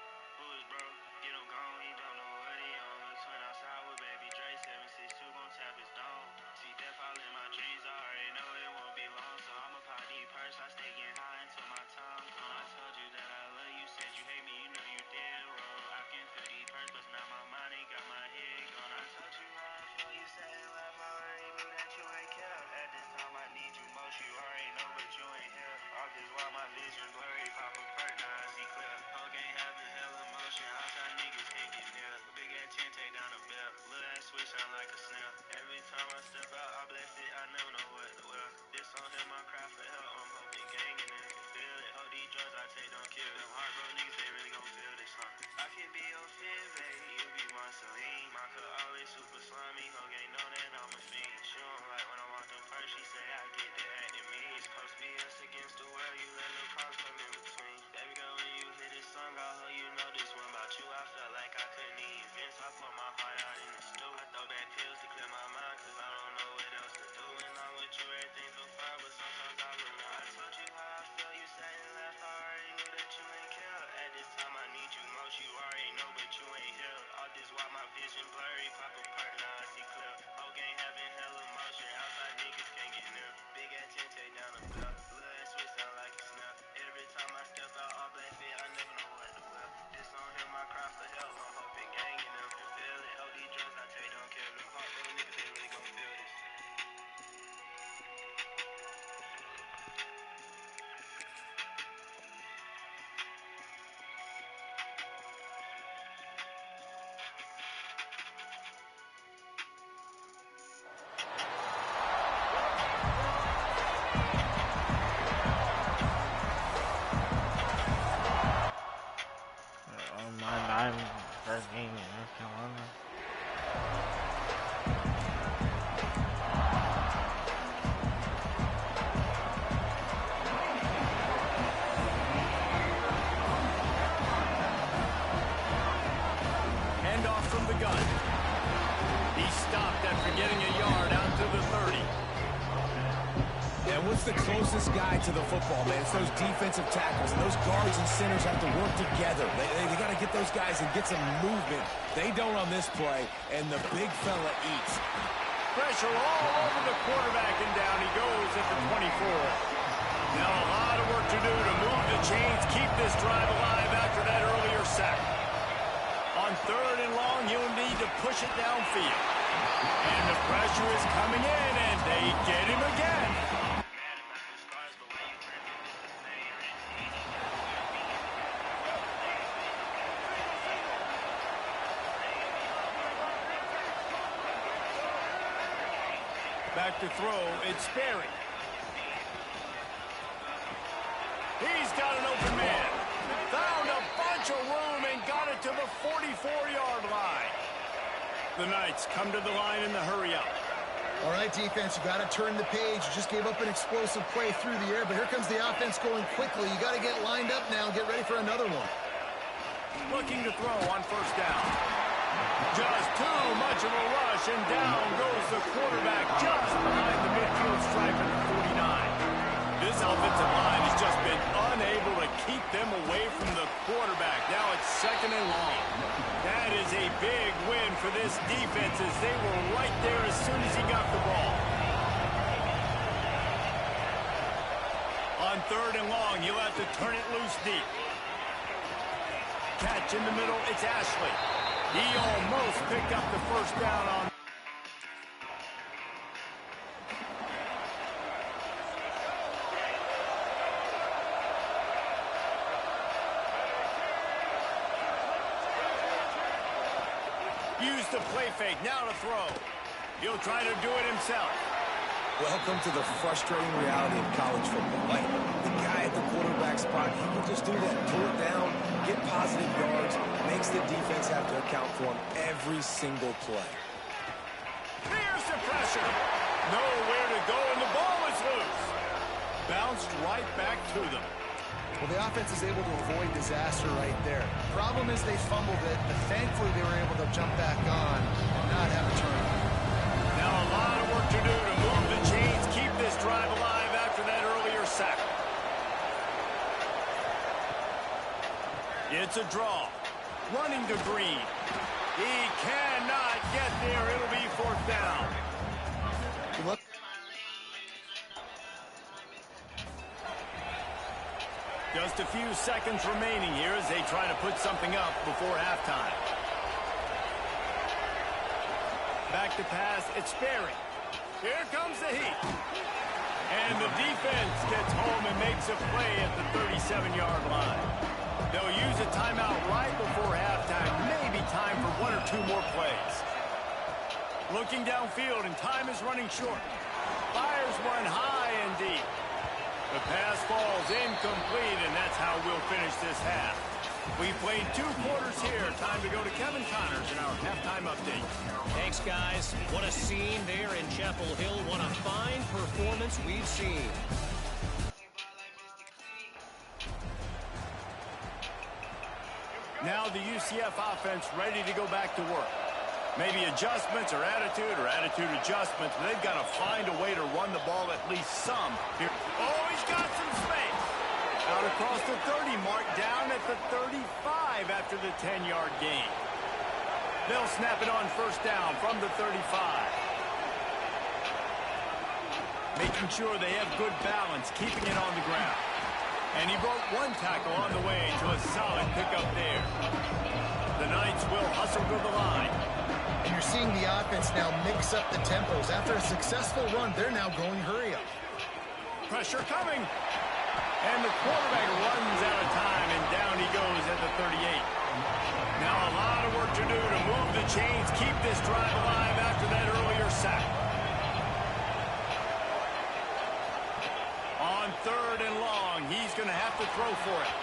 Who is bro? Get him gone, he don't know what he on. Twin outside with baby Dre, 762 gon' tap his dome. See death all in my dreams, I already know it won't be long. So I'ma pop deep purse, I stay getting high until my time come. I told you that I love you, said you hate me, you know you did wrong. I can feel deep purse, but now my mind ain't got my head gone. I told you how I feel, you said it left, I already knew that you ain't care. At this time I need you most, you already know, but you ain't here. All this while my vision blurry, pop a perk, now I see clear. Whole game having hell emotion, outside niggas can't get near. Big ass 10 take down a bell, little ass switch sound like a snare. Every time I step out, I bless it, I never know what to wear. This on him, I cry for help, I'm hoping gang and niggas can feel it. Hold these drugs I take, don't kill them. Heartbroken niggas, they really gon' feel this, huh? I can be your fit, baby, you be my Celine. My cup always super slimy, whole gang know that I'm a fiend. She don't like when I walk them first, she say I get the act in me. It's supposed to be us against the world, you let little cross come in between. Baby girl, when you hear this song, I hope you know this one about you. I felt like I couldn't eat Vince, I pour my heart out in the stew. I throw back pills to clear my mind, cause I don't know what else to do. When I'm with you, everything's so fine, but sometimes I run out. I told you how I feel, you said it left, I already knew that you ain't care. At this time I need you most, you already know, but you ain't here. All this while my vision blurry, pop a perk, now I see clear. Whole game having hell emotion, outside niggas can't get near. Big ass 10 take down a bell, little ass switch sound like a snap. Every time I step out, all black fit, I never know what to wear. This on him, I cry for help, I'm hoping gang and them can feel it. Hold these drugs I take, don't kill them. Heartbroken niggas, they really gon' feel this. On my diamond, first game in North Carolina. Handoff from the gun. He stopped after getting a yard out to the 30. And what's the closest guy to the football, man? It's those defensive tackles. And those guards and centers have to work together. They got to get those guys and get some movement. They don't on this play, and the big fella eats. Pressure all over the quarterback, and down he goes at the 24. Now a lot of work to do to move the chains, keep this drive alive after that earlier sack. On 3rd and long, he'll need to push it downfield. And the pressure is coming in, and they get him again. Back to throw, it's Sperry. He's got an open man. Found a bunch of room and got it to the 44-yard line. The Knights come to the line in the hurry-up. All right, defense, you got to turn the page. You just gave up an explosive play through the air, but here comes the offense going quickly. You got to get lined up now and get ready for another one. Looking to throw on 1st down. Just too much of a rush, and down goes the quarterback just behind the midfield stripe at the 49. This offensive line has just been unable to keep them away from the quarterback. Now it's 2nd and long. That is a big win for this defense as they were right there as soon as he got the ball. On 3rd and long, he'll have to turn it loose deep. Catch in the middle, it's Ashley. He almost picked up the 1st down on. Use the play fake, now to throw. He'll try to do it himself. Welcome to the frustrating reality of college football. Like, the guy at the quarterback spot, he can just do that. Pull it down, get positive yards, makes the defense have to account for him every single play. Here's the pressure. Nowhere to go, and the ball is loose. Bounced right back to them. Well, the offense is able to avoid disaster right there. Problem is they fumbled it, but thankfully they were able to jump back on and not have a turnover. Now a lot of work to do to move the chains, keep this drive alive after that earlier sack. It's a draw. Running to Green. He cannot get there. It'll be 4th down. Look. Just a few seconds remaining here as they try to put something up before halftime. Back to pass, it's Sperry. Here comes the heat. And the defense gets home and makes a play at the 37-yard line. They'll use a timeout right before halftime. Maybe time for 1 or 2 more plays. Looking downfield, and time is running short. Fires one high and deep. The pass falls incomplete, and that's how we'll finish this half. We played 2 quarters here. Time to go to Kevin Connors in our halftime update. Thanks, guys. What a scene there in Chapel Hill. What a fine performance we've seen. Now the UCF offense ready to go back to work. Maybe adjustments or attitude adjustments, but they've got to find a way to run the ball at least some here. Oh, he's got some space. Out across the 30 mark, down at the 35 after the 10-yard gain. They'll snap it on 1st down from the 35. Making sure they have good balance, keeping it on the ground. And he broke 1 tackle on the way to a solid pickup there. The Knights will hustle to the line. And you're seeing the offense now mix up the tempos. After a successful run, they're now going hurry up. Pressure coming. And the quarterback runs out of time, and down he goes at the 38. Now a lot of work to do to move the chains, keep this drive alive after that earlier sack. On 3rd and long, he's going to have to throw for it.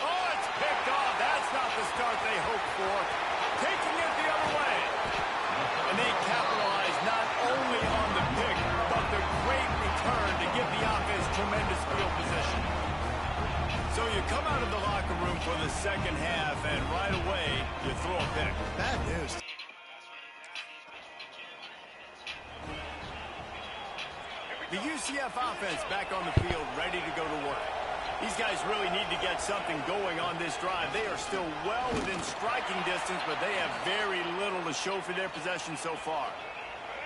Oh, it's picked off. That's not the start they hoped for. Taking it the other way. And they capitalize not only on the pick, but the great return to give the offense tremendous field position. So you come out of the locker room for the 2nd half, and right away, you throw a pick. Bad news. The UCF offense back on the field, ready to go to work. These guys really need to get something going on this drive. They are still well within striking distance, but they have very little to show for their possession so far.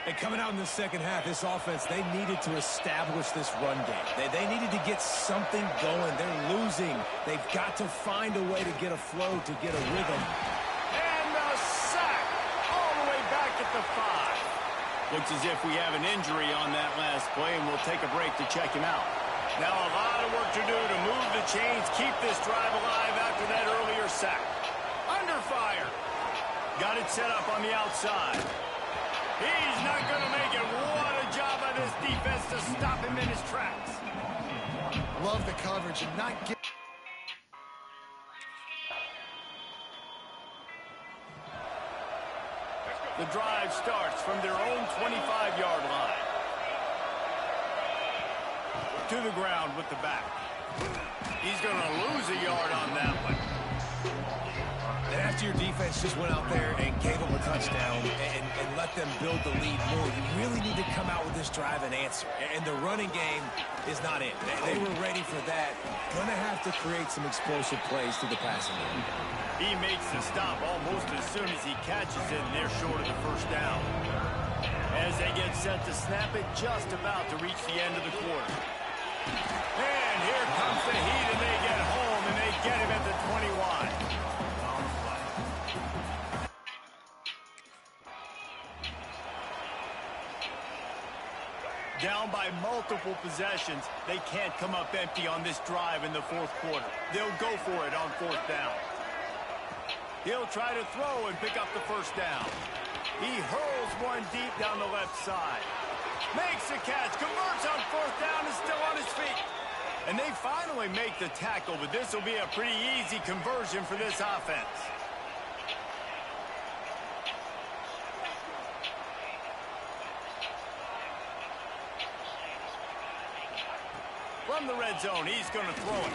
And coming out in the second half, this offense, they needed to establish this run game. They needed to get something going. They're losing. They've got to find a way to get a flow, to get a rhythm. And the sack all the way back at the 5. Looks as if we have an injury on that last play, and we'll take a break to check him out. Now a lot of work to do to move the chains, keep this drive alive after that earlier sack. Under fire. Got it set up on the outside. He's not going to make it. What a job by this defense to stop him in his tracks. Love the coverage and not get... The drive starts from their own 25-yard line. To the ground with the back. He's going to lose a yard on that one. And after your defense just went out there and gave them a touchdown and let them build the lead more, you really need to come out with this drive and answer. And the running game is not in. They were ready for that. Going to have to create some explosive plays through the passing game. He makes the stop almost as soon as he catches it, and they're short of the first down. As they get set to snap it, just about to reach the end of the quarter. And here comes the heat, and they get home, and they get him at the 21. Down by multiple possessions, they can't come up empty on this drive in the fourth quarter. They'll go for it on fourth down. He'll try to throw and pick up the first down. He hurls one deep down the left side. Makes the catch, converts on fourth down, and still on his feet. And they finally make the tackle, but this will be a pretty easy conversion for this offense. From the red zone, he's going to throw it.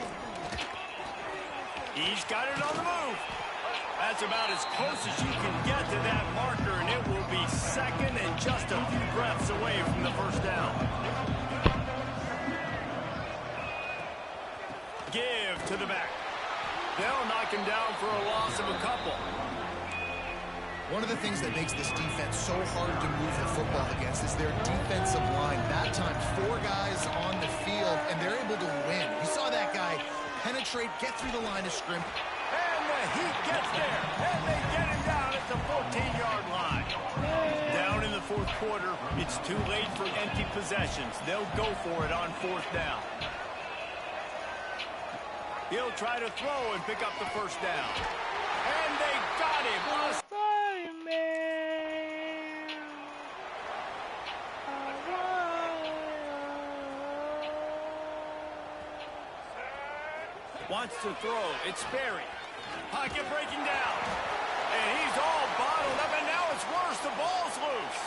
He's got it on the move. That's about as close as you can get to that marker, and it will be second and just a few breaths away from the first down. Give to the back. They'll knock him down for a loss of a couple. One of the things that makes this defense so hard to move the football against is their defensive line. That time, 4 guys on the field, and they're able to win. You saw that guy penetrate, get through the line of scrimmage. And the Heat gets there, and they get him down at the 14-yard line. Down in the fourth quarter, it's too late for empty possessions. They'll go for it on fourth down. He'll try to throw and pick up the first down. And they got him. Wants to throw. It's Sperry. Pocket breaking down. And he's all bottled up, and now it's worse. The ball's loose.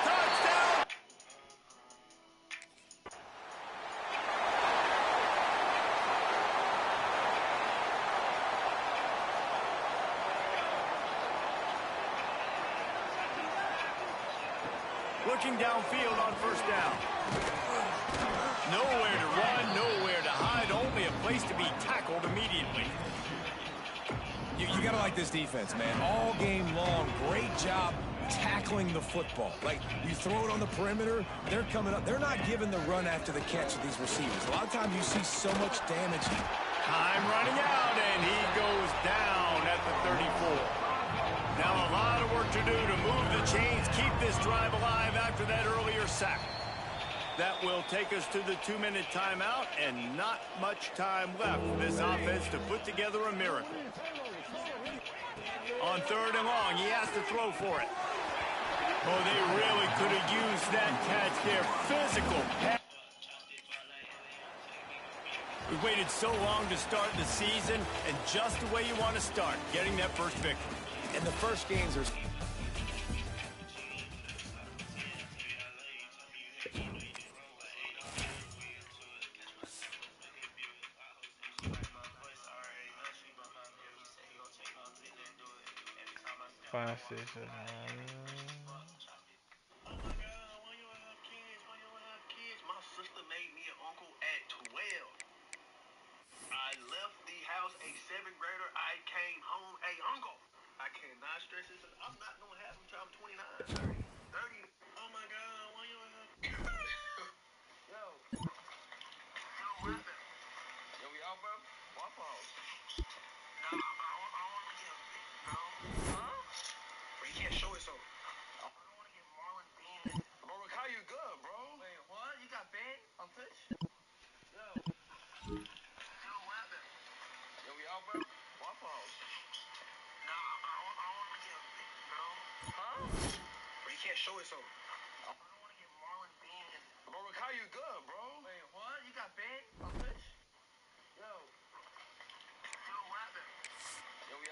Touchdown. Looking downfield on first down. Nowhere to run, nowhere to hide, only a place to be tackled immediately. You got to like this defense, man. All game long, great job tackling the football. Like, you throw it on the perimeter, they're coming up. They're not giving the run after the catch of these receivers. A lot of times you see so much damage. Time running out, and he goes down at the 34. Now a lot of work to do to move the chains, keep this drive alive after that earlier sack. That will take us to the 2-minute timeout, and not much time left for this offense to put together a miracle. On third and long, he has to throw for it. Oh, they really could have used that catch there. Physical pass. We waited so long to start the season, and just the way you want to start, getting that first victory. And the first games are... Five, 6, 7, My sister made me an uncle at 12. I left the house a 7th grader. I came home a uncle. I cannot stress this. I'm not going to have him until I'm 29, 30. Oh, my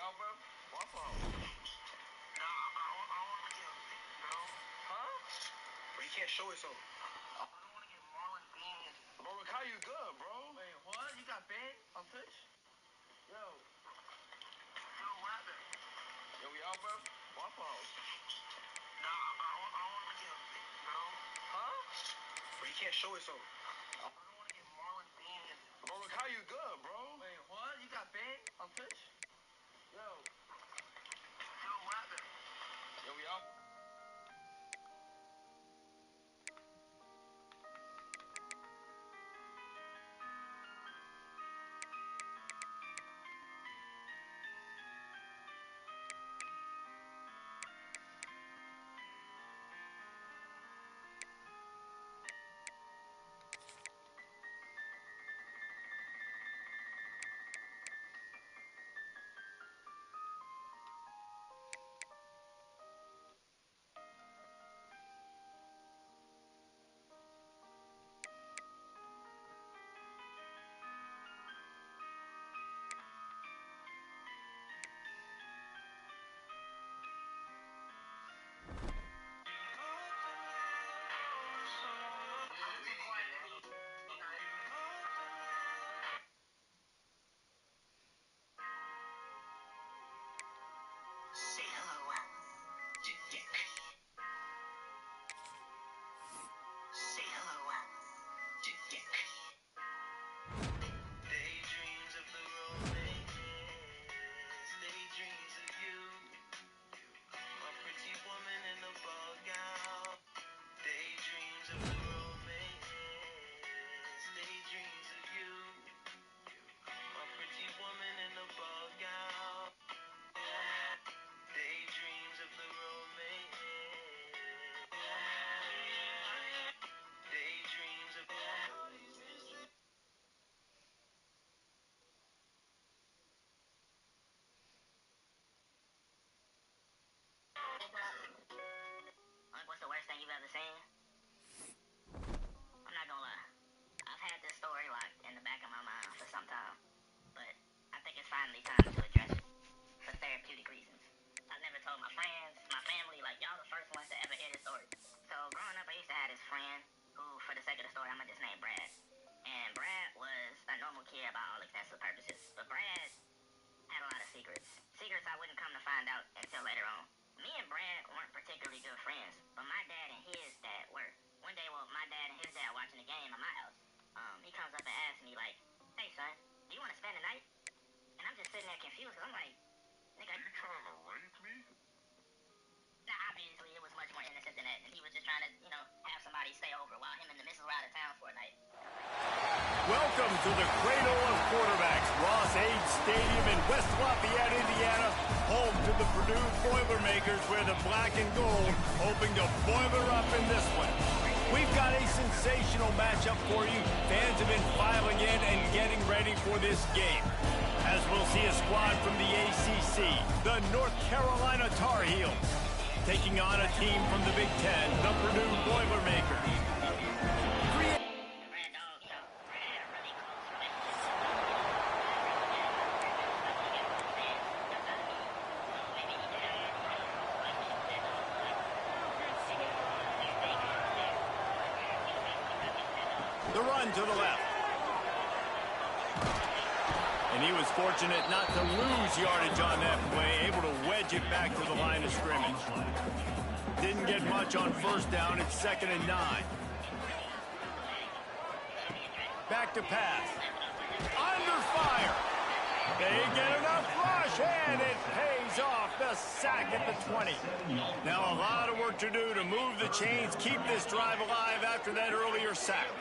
out, bro? What phone? Nah, I don't want to get big, bro. Huh? Bro, you can't show it so. I don't want to get Marlon banned. Bro, Ncaa, you good, bro? Wait, what? You got banned on Twitch? Yo, what happened? Yo, we out, bro? What phone? Nah, I don't want to get big, bro. Huh? Bro, you can't show it so. I don't want to get Marlon banned. Bro, Ncaa, you good, bro? Wait, what? You got banned on Twitch? Yo, what happened? Yo, we out. Say hello to Dick. Say hello to Dick. Daydreams of the romance, daydreams of you, my pretty woman in the ball gown. Daydreams of the romance, daydreams of you, my pretty woman in the ball gown. Daydreams of the romance. Daydreams of what's the worst thing you've ever seen? I'm not gonna lie. I've had this story locked in the back of my mind for some time, but I think it's finally time to address it for therapeutic reasons. I've never told my friends, my family, like y'all the first ones to ever hear this story. So growing up, I used to have this friend who, for the sake of the story, I'm gonna just name Brad. And Brad was a normal kid by all extensive purposes, but Brad had a lot of secrets. Secrets I wouldn't come to find out until later on. Me and Brad weren't particularly good friends, but my dad and his dad were. One day, well, my dad and his dad watching the game at my house. He comes up and asks me, like, hey, son, do you want to spend the night? And I'm just sitting there confused, because I'm like, nigga, you trying to rape me? Nah, obviously, it was much more innocent than that, and he was just trying to, have somebody stay over while him and the missus were out of town for a night. Welcome to the cradle of quarterbacks, Ross Age Stadium in West Lafayette, Indiana, home to the Purdue Boilermakers, where the black and gold hoping to boiler up in this one. We've got a sensational matchup for you. Fans have been filing in and getting ready for this game, as we'll see a squad from the ACC, the North Carolina Tar Heels, taking on a team from the Big Ten, the Purdue Boilermakers. The run to the left. And he was fortunate not to lose yardage on that play, able to wedge it back to the line of scrimmage. Didn't get much on first down. It's 2nd and 9. Back to pass. Under fire. They get enough rush, and it pays off. The sack at the 20. Now a lot of work to do to move the chains, keep this drive alive after that earlier sack.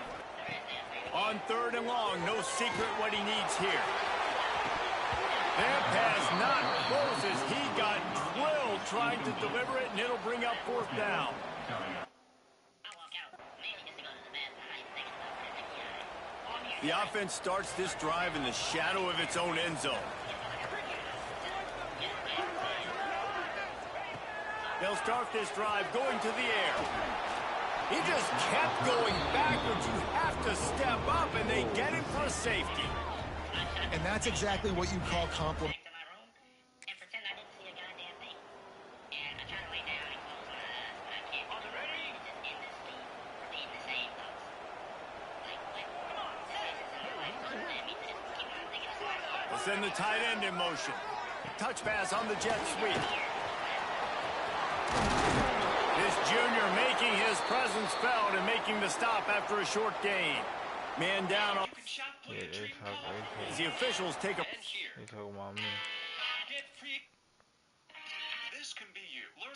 On 3rd and long, no secret what he needs here. That pass not close as he got drilled trying to deliver it, and it'll bring up 4th down. The offense starts this drive in the shadow of its own end zone. They'll start this drive going to the air. He just kept going backwards. You have to step up, and they get him for a safety. And that's exactly what you call compliment. send the tight end in motion. Touch pass on the jet sweep. This junior making his presence felt and making the stop after a short gain. Man down on... As the officials take a... They talking about me. This can be you. Learn.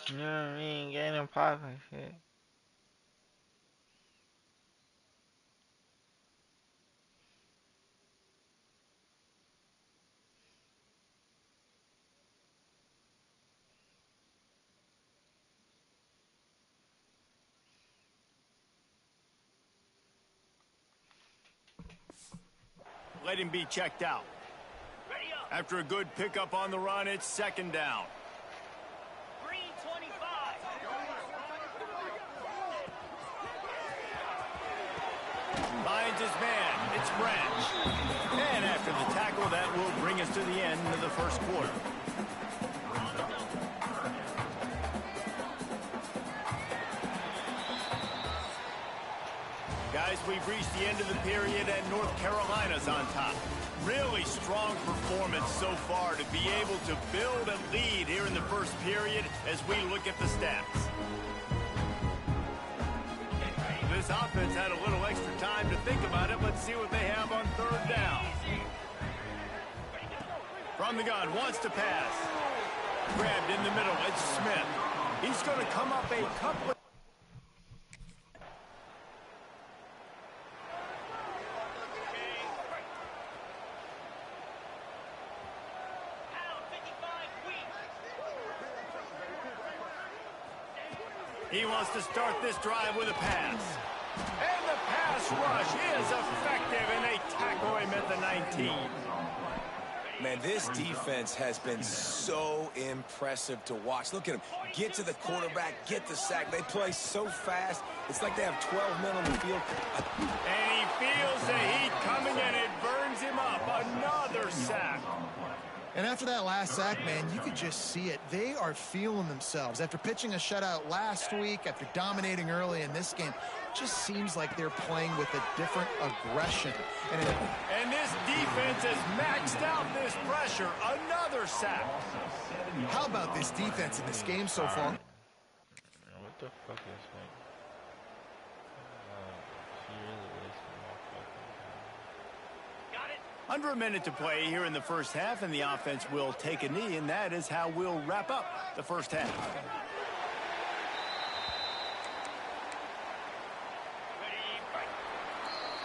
You know what I mean? Getting popping shit. Let him be checked out. After a good pickup on the run, it's second down. Green 25. Finds his man. It's Branch. And after the tackle, that will bring us to the end of the first quarter. Guys, we've reached the end of the period, and North Carolina's on top. Really strong performance so far to be able to build a lead here in the first period as we look at the stats. This offense had a little extra time to think about it. Let's see what they have on third down. From the gun, wants to pass. Grabbed in the middle, it's Smith. He's going to come up a couple of... He wants to start this drive with a pass. And the pass rush is effective, and they tackle him at the 19. Man, this defense has been so impressive to watch. Look at them. Get to the quarterback, get the sack. They play so fast. It's like they have 12 men on the field. And he feels the heat coming, and it burns him up. Another sack. And after that last sack, man, you could just see it. They are feeling themselves. After pitching a shutout last week, after dominating early in this game, it just seems like they're playing with a different aggression. And this defense has maxed out this pressure. Another sack. How about this defense in this game so far? What the fuck is that? She really wasted my fucking time. Under a minute to play here in the first half, and the offense will take a knee, and that is how we'll wrap up the first half.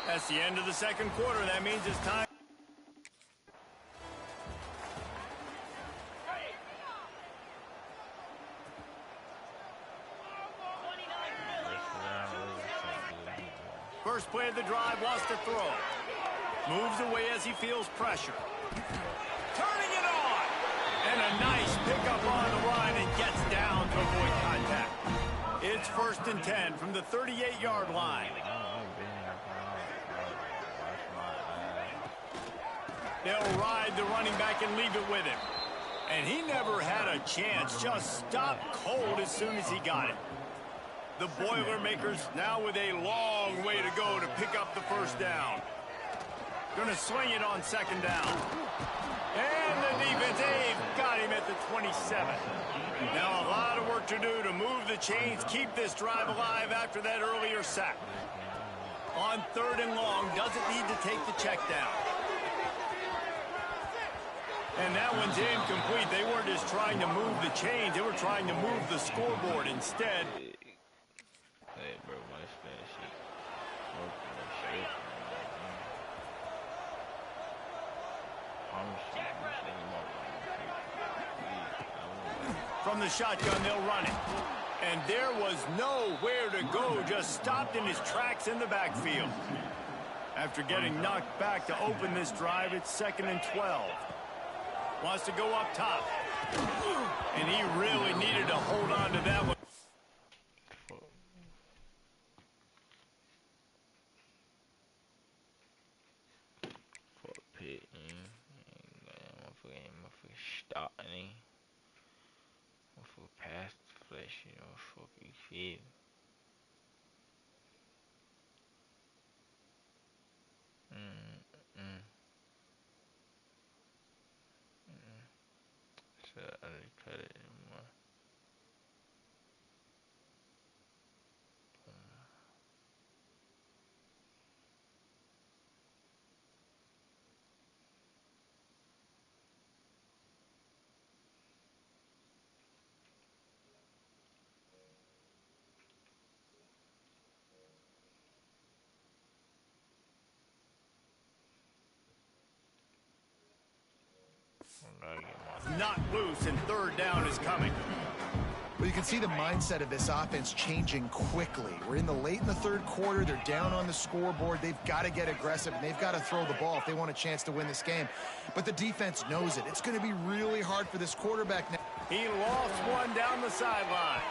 That's the end of the second quarter. That means it's time. First play of the drive, wants to throw. Moves away as he feels pressure. Turning it on. And a nice pickup on the run and gets down to avoid contact. It's 1st and 10 from the 38-yard line. They'll ride the running back and leave it with him. And he never had a chance. Just stopped cold as soon as he got it. The Boilermakers now with a long way to go to pick up the first down. Going to swing it on second down. And the defense, they've got him at the 27. Now a lot of work to do to move the chains, keep this drive alive after that earlier sack. On 3rd and long, doesn't need to take the check down. And that one's incomplete. They weren't just trying to move the chains, they were trying to move the scoreboard instead. Hey, bro, my Spanish shit. From the shotgun, they'll run it. And there was nowhere to go, just stopped in his tracks in the backfield. After getting knocked back to open this drive, it's 2nd and 12. Wants to go up top. And he really needed to hold on to that one. For a pit, motherfucker stop any. Motherfucker past the flesh, you know, fuck you feel. So I cut it more. Not loose, and 3rd down is coming. Well, you can see the mindset of this offense changing quickly. We're late in the 3rd quarter. They're down on the scoreboard. They've got to get aggressive, and they've got to throw the ball if they want a chance to win this game. But the defense knows it. It's going to be really hard for this quarterback now. He lost one down the sideline.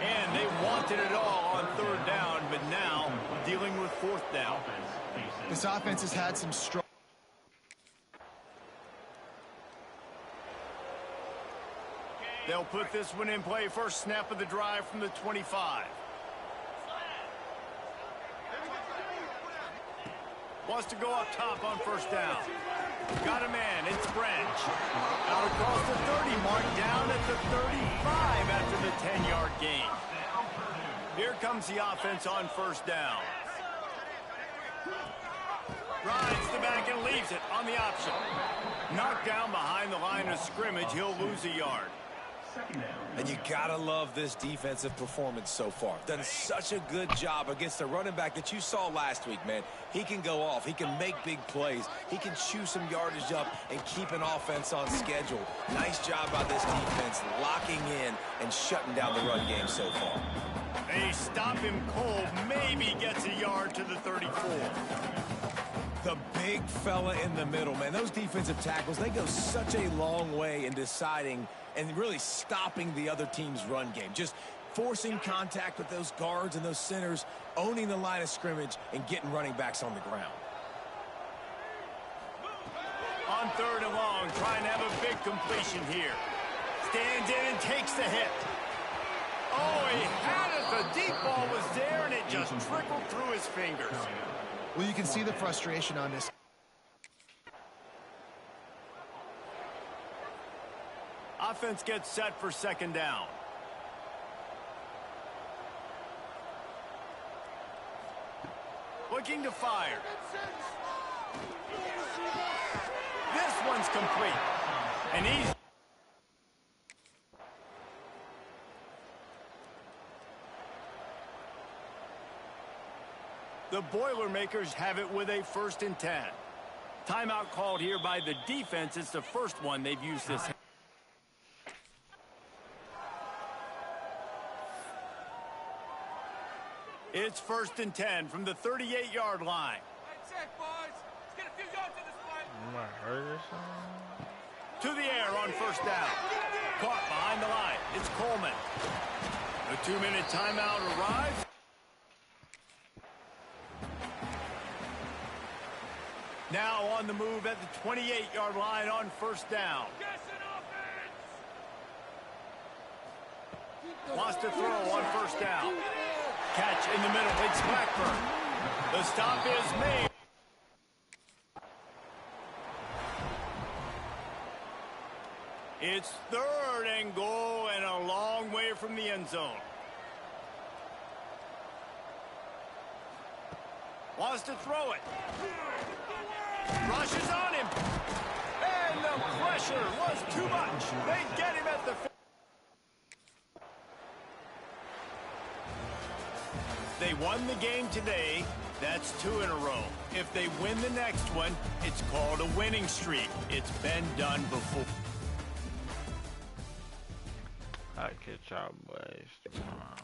And they wanted it all on 3rd down, but now dealing with 4th down. This offense has had some strong. They'll put this one in play. First snap of the drive from the 25. Wants to go up top on 1st down. Got a man. It's French. Out across the 30 mark, down at the 35 after the 10-yard gain. Here comes the offense on 1st down. Rides the back and leaves it on the option. Knocked down behind the line of scrimmage. He'll lose a yard. And you gotta love this defensive performance so far. Done such a good job against the running back that you saw last week, man. He can go off. He can make big plays. He can chew some yardage up and keep an offense on schedule. Nice job by this defense locking in and shutting down the run game so far. They stop him cold. Maybe gets a yard to the 34. The big fella in the middle, man. Those defensive tackles, they go such a long way in deciding and really stopping the other team's run game. Just forcing contact with those guards and those centers, owning the line of scrimmage, and getting running backs on the ground. On 3rd and long, trying to have a big completion here. Stands in and takes the hit. Oh, he had it. The deep ball was there, and it just trickled through his fingers. Well, you can see the frustration on this. Offense gets set for 2nd down. Looking to fire. This one's complete. And he's... The Boilermakers have it with a 1st and 10. Timeout called here by the defense. It's the first one they've used this. It's 1st and 10 from the 38-yard line. That's it, boys. Let's get a few yards in this play. You might heard or something. To the air on 1st down. Caught behind the line. It's Coleman. The 2-minute timeout arrives. Now on the move at the 28-yard line on 1st down. Wants to throw on 1st down. Catch in the middle. It's Blackburn. The stop is made. It's 3rd and goal and a long way from the end zone. Wants to throw it. Rushes on him. And the pressure was too much. They get him at the... They won the game today. That's 2 in a row. If they win the next one, it's called a winning streak. It's been done before. I'll catch y'all boys tomorrow.